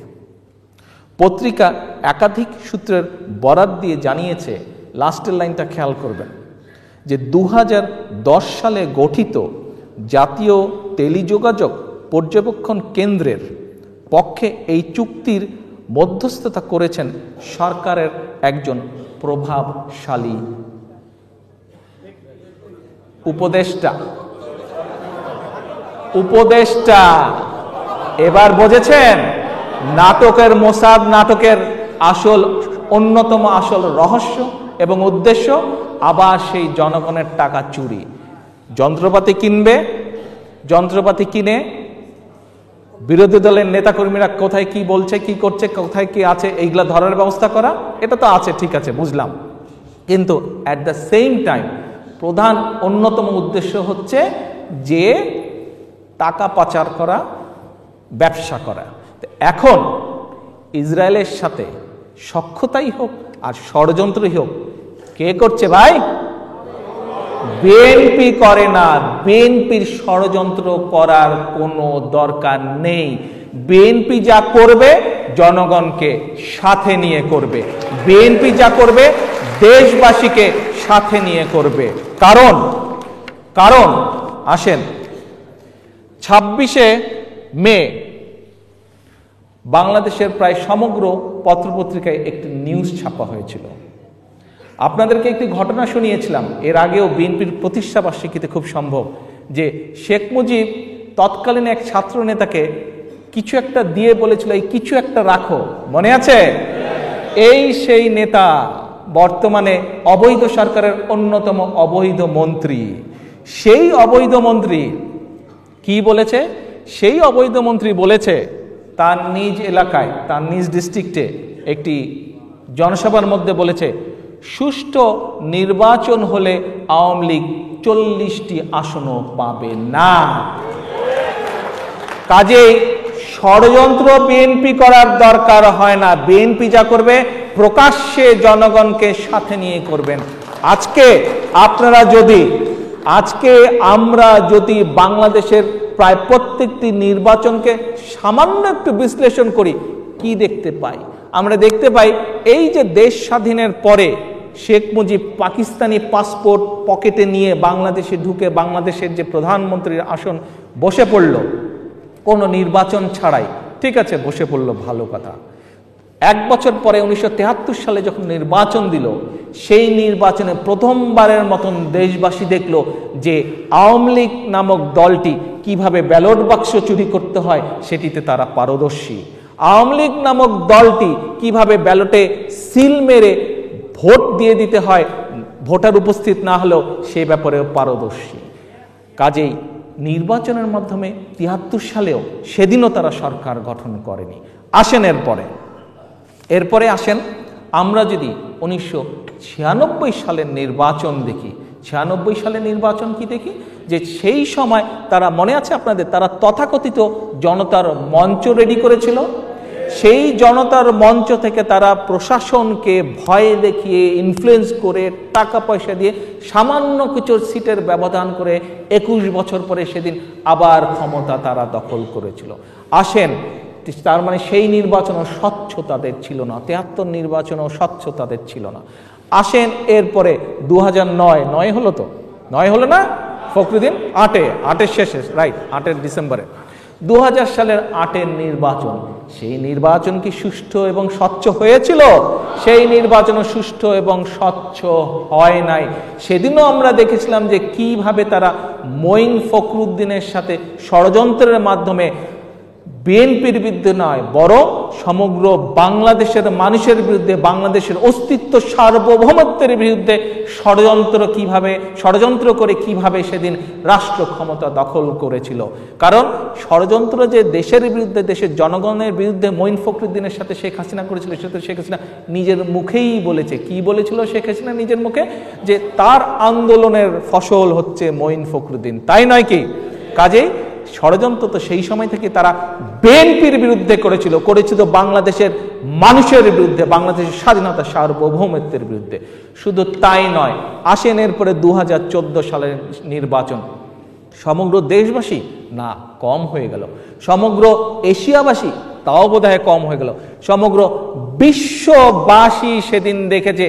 পত্রিকা একাধিক সূত্রের বরাত দিয়ে জানিয়েছে, লাস্টের লাইনটা খেয়াল করবেন, যে 2010 সালে গঠিত জাতীয় টেলিযোগাযোগ পর্যবেক্ষণ কেন্দ্রের পক্ষে এই চুক্তির মধ্যস্থতা করেছেন সরকারের একজন প্রভাবশালী উপদেষ্টা। এবার বুঝেছেন নাটকের মোসাদ, নাটকের অন্যতম আসল রহস্য এবং উদ্দেশ্য, আবার সেই জনগণের টাকা চুরি। যন্ত্রপাতি কিনবে, যন্ত্রপাতি কিনে বিরোধী দলের নেতাকর্মীরা কোথায় কি বলছে, কি করছে, কোথায় কি আছে, এইগুলা ধরার ব্যবস্থা করা, এটা তো আছে, ঠিক আছে, বুঝলাম। কিন্তু অ্যাট দ্য সেম টাইম প্রধান অন্যতম উদ্দেশ্য হচ্ছে যে টাকা পাচার করা, ব্যবসা করা। এখন ইসরায়েলের সাথে সখ্যতাই হোক আর ষড়যন্ত্রই হোক, কে করছে ভাই? বিএনপি করে না। বিএনপির ষড়যন্ত্র করার কোনো দরকার নেই। বিএনপি যা করবে জনগণকে সাথে নিয়ে করবে। বিএনপি যা করবে দেশবাসীকে সাথে নিয়ে করবে। কারণ আসেন, 26শে মে বাংলাদেশের প্রায় সমগ্র পত্রপত্রিকায় একটি নিউজ ছাপা হয়েছিল। আপনাদেরকে একটি ঘটনা শুনিয়েছিলাম এর আগেও, বিএনপির প্রতিষ্ঠাবার্ষিকীতে খুব সম্ভব, যে শেখ মুজিব তৎকালীন এক ছাত্র নেতাকে কিছু একটা দিয়ে বলেছিল, এই কিছু একটা রাখো, মনে আছে? এই সেই নেতা বর্তমানে অবৈধ সরকারের অন্যতম অবৈধ মন্ত্রী। সেই অবৈধ মন্ত্রী কি বলেছে? সেই অবৈধ মন্ত্রী বলেছে তার নিজ এলাকায়, তার নিজ ডিস্ট্রিক্টে একটি জনসভার মধ্যে বলেছে, সুষ্ঠু নির্বাচন হলে আওয়ামী লীগ 40টি আসনও পাবে না। কাজেই ষড়যন্ত্র বিএনপি করার দরকার হয় না। বিএনপি যা করবে প্রকাশ্যে জনগণকে সাথে নিয়ে করবেন। আজকে আমরা যদি বাংলাদেশের প্রায় প্রত্যেকটি নির্বাচনকে সামান্য একটু বিশ্লেষণ করি, কি দেখতে পাই? আমরা দেখতে পাই এই যে দেশ স্বাধীনের পরে শেখ মুজিব পাকিস্তানি পাসপোর্ট পকেটে নিয়ে বাংলাদেশে ঢুকে বাংলাদেশের যে প্রধানমন্ত্রীর আসন বসে পড়ল কোনো নির্বাচন ছাড়াই। ঠিক আছে, বসে পড়ল, ভালো কথা। 1 বছর পরে 1973 সালে যখন নির্বাচন দিল, সেই নির্বাচনে প্রথমবারের মতন দেশবাসী দেখল যে আওয়ামী লীগ নামক দলটি কিভাবে ব্যালট বাক্স চুরি করতে হয় সেটিতে তারা পারদর্শী। আওয়ামী লীগ নামক দলটি কিভাবে ব্যালটে সিল মেরে ভোট দিয়ে দিতে হয়, ভোটার উপস্থিত না হলেও সে ব্যাপারেও পারদর্শী। কাজেই নির্বাচনের মাধ্যমে 73 সালেও সেদিনও তারা সরকার গঠন করেনি। আসেন এরপরে আসেন আমরা যদি 1996 সালের নির্বাচন দেখি। 96 সালের নির্বাচন কি দেখি? যে সেই সময় তারা, মনে আছে আপনাদের, তারা তথাকথিত জনতার মঞ্চ রেডি করেছিল। সেই জনতার মঞ্চ থেকে তারা প্রশাসনকে ভয় দেখিয়ে, ইনফ্লুয়েন্স করে, টাকা পয়সা দিয়ে সামান্য কিছু সিটের ব্যবধান করে 21 বছর পরে সেদিন আবার ক্ষমতা তারা দখল করেছিল। আসেন, তার মানে সেই নির্বাচনও স্বচ্ছ তাদের ছিল না, 73 নির্বাচনও স্বচ্ছ তাদের ছিল না। আসেন এরপরে 2009 হলো তো, 9 হলো না ফখরুদ্দিন? 8 শেষে, রাইট, 8 ডিসেম্বরে 2000 সালের 8 নির্বাচন। সেই নির্বাচন কি সুষ্ঠু এবং স্বচ্ছ হয়েছিল? সেই নির্বাচনও সুষ্ঠু এবং স্বচ্ছ হয় নাই। সেদিনও আমরা দেখেছিলাম যে কিভাবে তারা মঈন ফখরুদ্দিনের সাথে ষড়যন্ত্রের মাধ্যমে বিএনপির বিরুদ্ধে নয়, বরং সমগ্র বাংলাদেশের মানুষের বিরুদ্ধে, বাংলাদেশের অস্তিত্ব সার্বভৌমত্বের বিরুদ্ধে ষড়যন্ত্র করে কিভাবে সেদিন রাষ্ট্র ক্ষমতা দখল করেছিল। কারণ ষড়যন্ত্র যে দেশের বিরুদ্ধে, দেশের জনগণের বিরুদ্ধে মঈন ফখরুদ্দিনের সাথে শেখ হাসিনা করেছিল, সেটা শেখ হাসিনা নিজের মুখেই বলেছে। কি বলেছিল শেখ হাসিনা নিজের মুখে? যে তার আন্দোলনের ফসল হচ্ছে মঈন ফখরুদ্দিন, তাই নয় কি? কাজেই ষড়যন্ত্র তো সেই সময় থেকে তারা বিএনপির বিরুদ্ধে করেছিল বাংলাদেশের মানুষের বিরুদ্ধে, বাংলাদেশের স্বাধীনতা সার্বভৌমত্বের বিরুদ্ধে। শুধু তাই নয়, আসেন এরপরে 2014 সালের নির্বাচন। সমগ্র দেশবাসী না, কম হয়ে গেল। সমগ্র এশিয়াবাসী, তাও বোধহয় কম হয়ে গেল। সমগ্র বিশ্ববাসী সেদিন দেখেছে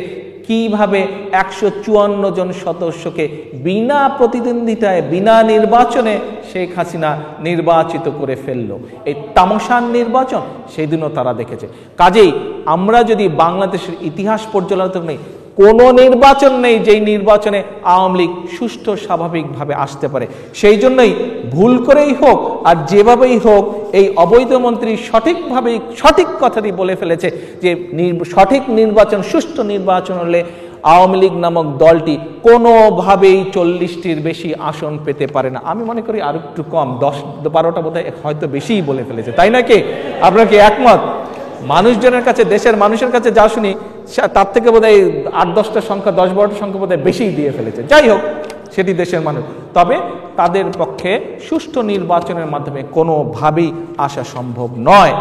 কিভাবে 154 জন সদস্যকে বিনা প্রতিদ্বন্দ্বিতায়, বিনা নির্বাচনে শেখ হাসিনা নির্বাচিত করে ফেলল। এই তামাশার নির্বাচন সেদিনও তারা দেখেছে। কাজেই আমরা যদি বাংলাদেশের ইতিহাস পর্যালোচনা করি, কোনো নির্বাচন নেই যেই নির্বাচনে আওয়ামী লীগ সুষ্ঠু স্বাভাবিকভাবে আসতে পারে। সেই জন্যই ভুল করেই হোক আর যেভাবেই হোক, এই অবৈধ মন্ত্রী সঠিক কথাটি বলে ফেলেছে যে সঠিক নির্বাচন, সুষ্ঠু নির্বাচন হলে আওয়ামী লীগ নামক দলটি কোনোভাবেই 40টির বেশি আসন পেতে পারে না। আমি মনে করি আর একটু কম, 10-12টা বোধহয় হয়তো বেশিই বলে ফেলেছে, তাই নাকি? আপনারা কি একমত? মানুষজনের কাছে, দেশের মানুষের কাছে যা শুনি তার থেকে বোধহয় 8-10টা সংখ্যা, 10-12টা সংখ্যা বোধহয় বেশিই দিয়ে ফেলেছে। যাই হোক, সেটি দেশের মানুষ। তবে তাদের পক্ষে সুষ্ঠু নির্বাচনের মাধ্যমে কোনোভাবেই আসা সম্ভব নয়।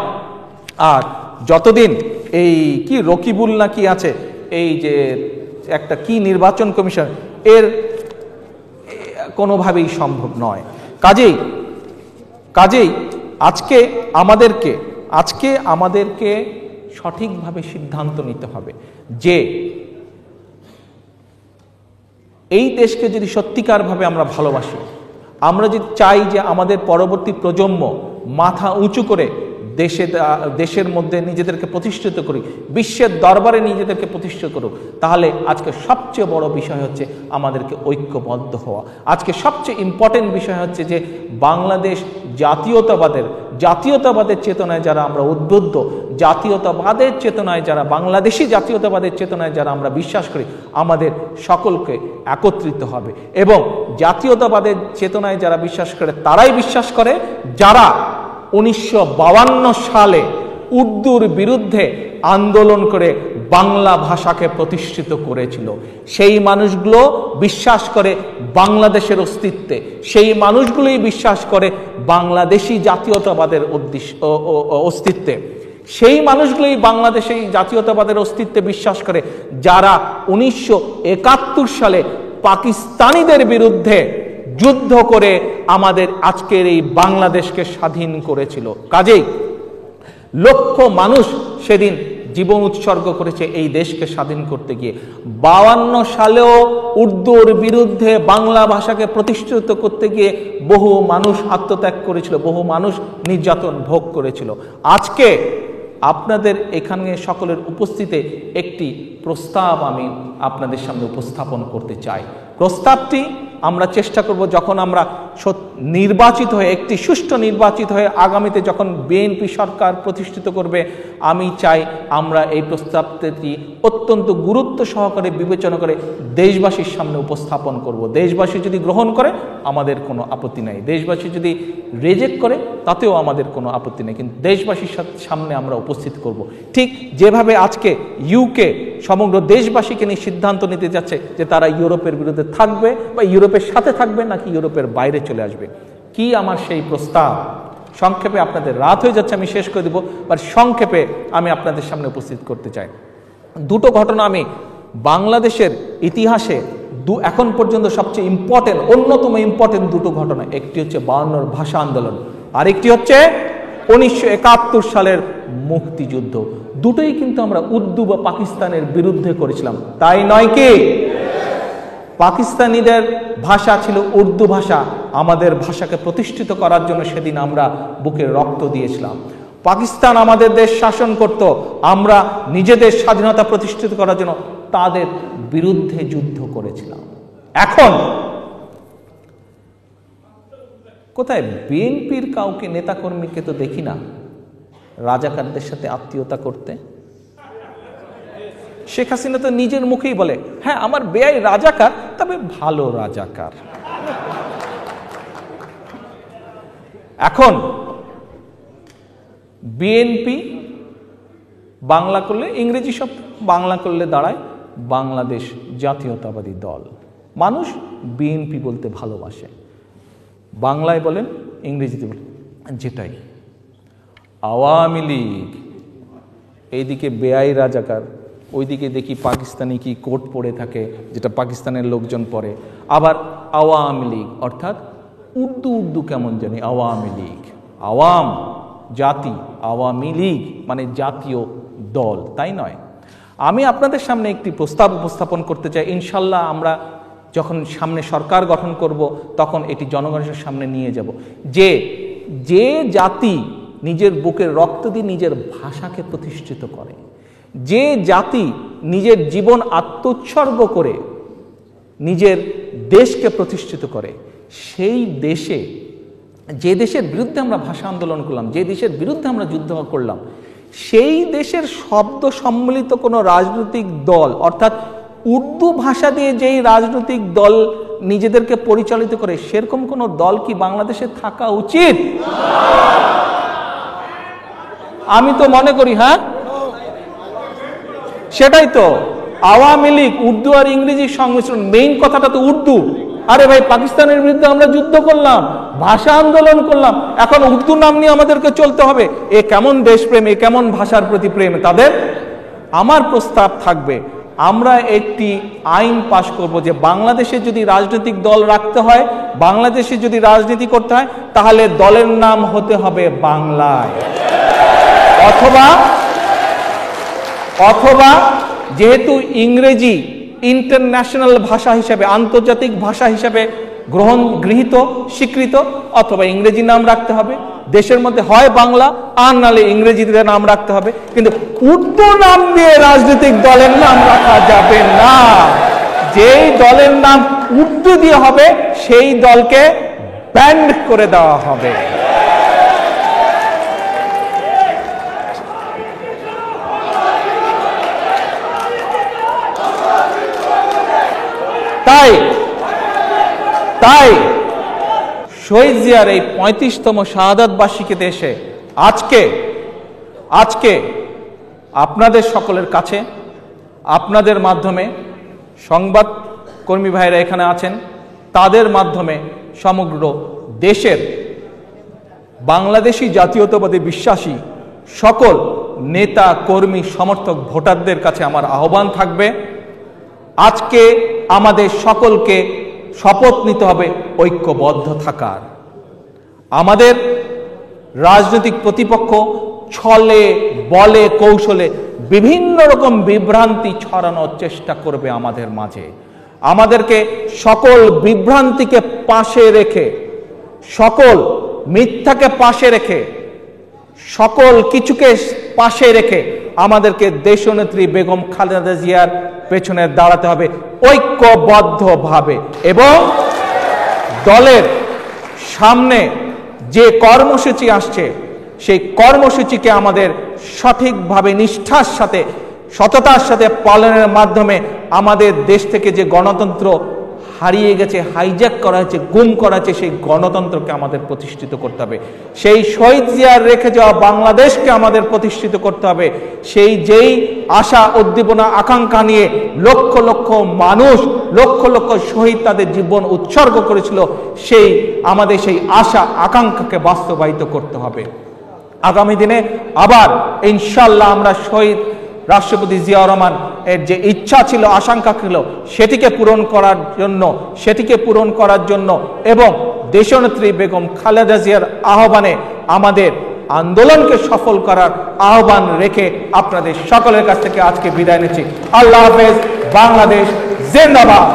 আর যতদিন এই কি রকিবুল না কি আছে, এই যে একটা কি নির্বাচন কমিশন, এর কোনোভাবেই সম্ভব নয়। কাজেই আজকে আমাদেরকে সঠিকভাবে সিদ্ধান্ত নিতে হবে যে এই দেশকে যদি সত্যিকারভাবে আমরা ভালোবাসি, আমরা যদি চাই যে আমাদের পরবর্তী প্রজন্ম মাথা উঁচু করে দেশের মধ্যে নিজেদেরকে প্রতিষ্ঠিত করি, বিশ্বের দরবারে নিজেদেরকে প্রতিষ্ঠিত করুক, তাহলে আজকে সবচেয়ে বড় বিষয় হচ্ছে আমাদেরকে ঐক্যবদ্ধ হওয়া। আজকে সবচেয়ে ইম্পর্টেন্ট বিষয় হচ্ছে যে বাংলাদেশ জাতীয়তাবাদের চেতনায় যারা আমরা উদ্বুদ্ধ, জাতীয়তাবাদের চেতনায় যারা, বাংলাদেশি জাতীয়তাবাদের চেতনায় যারা আমরা বিশ্বাস করি, আমাদের সকলকে একত্রিত হবে। এবং জাতীয়তাবাদের চেতনায় যারা বিশ্বাস করে, তারাই বিশ্বাস করে যারা 1952 সালে উর্দুর বিরুদ্ধে আন্দোলন করে বাংলা ভাষাকে প্রতিষ্ঠিত করেছিল। সেই মানুষগুলো বিশ্বাস করে বাংলাদেশের অস্তিত্বে, সেই মানুষগুলোই বিশ্বাস করে বাংলাদেশি জাতীয়তাবাদের অস্তিত্বে। সেই মানুষগুলোই বাংলাদেশে জাতীয়তাবাদের অস্তিত্বে বিশ্বাস করে, যারা 1971 সালে পাকিস্তানিদের বিরুদ্ধে যুদ্ধ করে আমাদের আজকের এই বাংলাদেশকে স্বাধীন করেছিল। কাজেই লক্ষ মানুষ সেদিন জীবন উৎসর্গ করেছে এই দেশকে স্বাধীন করতে গিয়ে। 52 সালেও উর্দুর বিরুদ্ধে বাংলা ভাষাকে প্রতিষ্ঠিত করতে গিয়ে বহু মানুষ আত্মত্যাগ করেছিল, বহু মানুষ নির্যাতন ভোগ করেছিল। আজকে আপনাদের এখানে সকলের উপস্থিতিতে একটি প্রস্তাব আমি আপনাদের সামনে উপস্থাপন করতে চাই। প্রস্তাবটি আমরা চেষ্টা করব, যখন আমরা নির্বাচিত হয়ে, একটি সুষ্ঠু নির্বাচিত হয়ে আগামীতে যখন বিএনপি সরকার প্রতিষ্ঠিত করবে, আমি চাই আমরা এই প্রস্তাবটি অত্যন্ত গুরুত্ব সহকারে বিবেচনা করে দেশবাসীর সামনে উপস্থাপন করব। দেশবাসী যদি গ্রহণ করে আমাদের কোনো আপত্তি নাই, দেশবাসী যদি রিজেক্ট করে তাতেও আমাদের কোনো আপত্তি নেই, কিন্তু দেশবাসীর সামনে আমরা উপস্থিত করব। ঠিক যেভাবে আজকে ইউকে সমগ্র দেশবাসীকে নিয়ে সিদ্ধান্ত নিতে যাচ্ছে যে তারা ইউরোপের বিরুদ্ধে থাকবে বা ইউরোপের সাথে থাকবে নাকি ইউরোপের বাইরে চলে আসবে। কি আমার সেই প্রস্তাব? সংক্ষেপে, আপনাদের রাত হয়ে যাচ্ছে, আমি শেষ করে দেব, বা সংক্ষেপে আমি আপনাদের সামনে উপস্থিত করতে চাই। দুটো ঘটনা আমি বাংলাদেশের ইতিহাসে এখন পর্যন্ত সবচেয়ে ইম্পর্টেন্ট, অন্যতম ইম্পর্টেন্ট দুটো ঘটনা। একটি হচ্ছে 52 ভাষা আন্দোলন, আরেকটি হচ্ছে 1971 সালের মুক্তিযুদ্ধ। দুটোই কিন্তু আমরা উর্দু বা পাকিস্তানের বিরুদ্ধে করেছিলাম, তাই নয় কি? পাকিস্তানিদের ভাষা ছিল উর্দু ভাষা, আমাদের ভাষাকে প্রতিষ্ঠিত করার জন্য সেদিন আমরা বুকে রক্ত দিয়েছিলাম। পাকিস্তান আমাদের দেশ শাসন করত, আমরা নিজেদের স্বাধীনতা প্রতিষ্ঠিত করার জন্য তাদের বিরুদ্ধে যুদ্ধ করেছিলাম। এখন কোথায় বিএনপির কাউকে নেতাকর্মীকে তো দেখি না রাজাকারদের সাথে আত্মীয়তা করতে। শেখ হাসিনা তো নিজের মুখেই বলে, হ্যাঁ আমার বেয়াই রাজাকার, তবে ভালো রাজাকার। এখন বিএনপি বাংলা করলে ইংরেজি শব্দ, বাংলা করলে দাঁড়ায় বাংলাদেশ জাতীয়তাবাদী দল। মানুষ বিএনপি বলতে ভালোবাসে, বাংলায় বলেন ইংরেজিতে বলেন যেটাই। আওয়ামী লীগ এইদিকে বেয়াই রাজাকার, ওইদিকে দেখি পাকিস্তানি কি কোট পরে থাকে যেটা পাকিস্তানের লোকজন পরে, আবার আওয়ামী লীগ অর্থাৎ উর্দু কেমন জানি, আওয়ামী লীগ, আওয়াম জাতি, আওয়ামী লীগ মানে জাতীয় দল, তাই নয়। আমি আপনাদের সামনে একটি প্রস্তাব উপস্থাপন করতে চাই। ইনশাল্লাহ আমরা যখন সামনে সরকার গঠন করব তখন এটি জনগণের সামনে নিয়ে যাব, যে জাতি নিজের বুকের রক্ত দিয়ে নিজের ভাষাকে প্রতিষ্ঠিত করে, যে জাতি নিজের জীবন আত্মোৎসর্গ করে নিজের দেশকে প্রতিষ্ঠিত করে, সেই দেশে, যে দেশের বিরুদ্ধে আমরা ভাষা আন্দোলন করলাম, যে দেশের বিরুদ্ধে আমরা যুদ্ধ করলাম, সেই দেশের শব্দ সম্মিলিত কোনো রাজনৈতিক দল, অর্থাৎ উর্দু ভাষা দিয়ে যেই রাজনৈতিক দল নিজেদেরকে পরিচালিত করে, সেরকম কোনো দল কি বাংলাদেশে থাকা উচিত? আমি তো মনে করি হ্যাঁ, সেটাই তো। আওয়ামী লীগ উর্দু আর ইংরেজির সংমিশ্রণ, মেইন কথাটা তো উর্দু। আরে ভাই, পাকিস্তানের বিরুদ্ধে আমরা যুদ্ধ করলাম, ভাষা আন্দোলন করলাম, এখন উর্দু নাম নিয়ে আমাদেরকে চলতে হবে? এ কেমন দেশপ্রেম, এ কেমন ভাষার প্রতি প্রেম তাদের? আমার প্রস্তাব থাকবে, আমরা একটি আইন পাশ করব যে বাংলাদেশে যদি রাজনৈতিক দল রাখতে হয়, বাংলাদেশে যদি রাজনীতি করতে হয়, তাহলে দলের নাম হতে হবে বাংলায়, অথবা যেহেতু ইংরেজি ইন্টারন্যাশনাল ভাষা হিসেবে, আন্তর্জাতিক ভাষা হিসেবে গৃহীত স্বীকৃত, অথবা ইংরেজি নাম রাখতে হবে। দেশের মধ্যে হয় বাংলা আর নালে ইংরেজিতে নাম রাখতে হবে, কিন্তু উর্দু নাম দিয়ে রাজনৈতিক দলের নাম রাখা যাবে না। যেই দলের নাম উর্দু দিয়ে হবে সেই দলকে ব্যান্ড করে দেওয়া হবে। তাই শহীদ জিয়ার এই 35তম শাহাদাত বার্ষিকীতে এসে আজকে আপনাদের সকলের কাছে, আপনাদের মাধ্যমে, সংবাদ কর্মী ভাইরা এখানে আছেন, তাদের মাধ্যমে সমগ্র দেশের বাংলাদেশি জাতীয়তাবাদী বিশ্বাসী সকল নেতা কর্মী সমর্থক ভোটারদের কাছে আমার আহ্বান থাকবে, আজকে আমাদের সকলকে শপথ নিতে হবে ঐক্যবদ্ধ থাকার। আমাদের রাজনৈতিক প্রতিপক্ষ ছলে বলে কৌশলে বিভিন্ন রকম বিভ্রান্তি ছড়ানোর চেষ্টা করবে আমাদের মাঝে। আমাদেরকে সকল বিভ্রান্তিকে পাশে রেখে, সকল মিথ্যাকে পাশে রেখে, সকল কিছুকে পাশে রেখে আমাদেরকে দেশনেত্রী বেগম খালেদা জিয়ার পেছনে দাঁড়াতে হবে ঐক্যবদ্ধভাবে। এবং দলের সামনে যে কর্মসূচি আসছে সেই কর্মসূচিকে আমাদের সঠিকভাবে নিষ্ঠার সাথে, সততার সাথে পালনের মাধ্যমে আমাদের দেশ থেকে যে গণতন্ত্র হারিয়ে গেছে, হাইজ্যাক করা হয়েছে, গুম করা হয়েছে, সেই গণতন্ত্রকে আমাদের প্রতিষ্ঠিত করতে হবে। সেই শহীদ জিয়ার রেখে যাওয়া বাংলাদেশকে আমাদের প্রতিষ্ঠিত করতে হবে। যেই আশা উদ্দীপনা আকাঙ্ক্ষা নিয়ে লক্ষ লক্ষ মানুষ, লক্ষ লক্ষ শহীদ তাদের জীবন উৎসর্গ করেছিল, আমাদের সেই আশা আকাঙ্ক্ষাকে বাস্তবায়িত করতে হবে। আগামী দিনে আবার ইনশাল্লাহ আমরা শহীদ রাষ্ট্রপতি জিয়াউর রহমান এর যে ইচ্ছা ছিল, আকাঙ্ক্ষা ছিল, সেটিকে পূরণ করার জন্য এবং দেশনেত্রী বেগম খালেদা জিয়ার আহ্বানে আমাদের আন্দোলনকে সফল করার আহ্বান রেখে আপনাদের সকলের কাছ থেকে আজকে বিদায় নিচ্ছি। আল্লাহ হাফেজ। বাংলাদেশ জিন্দাবাদ।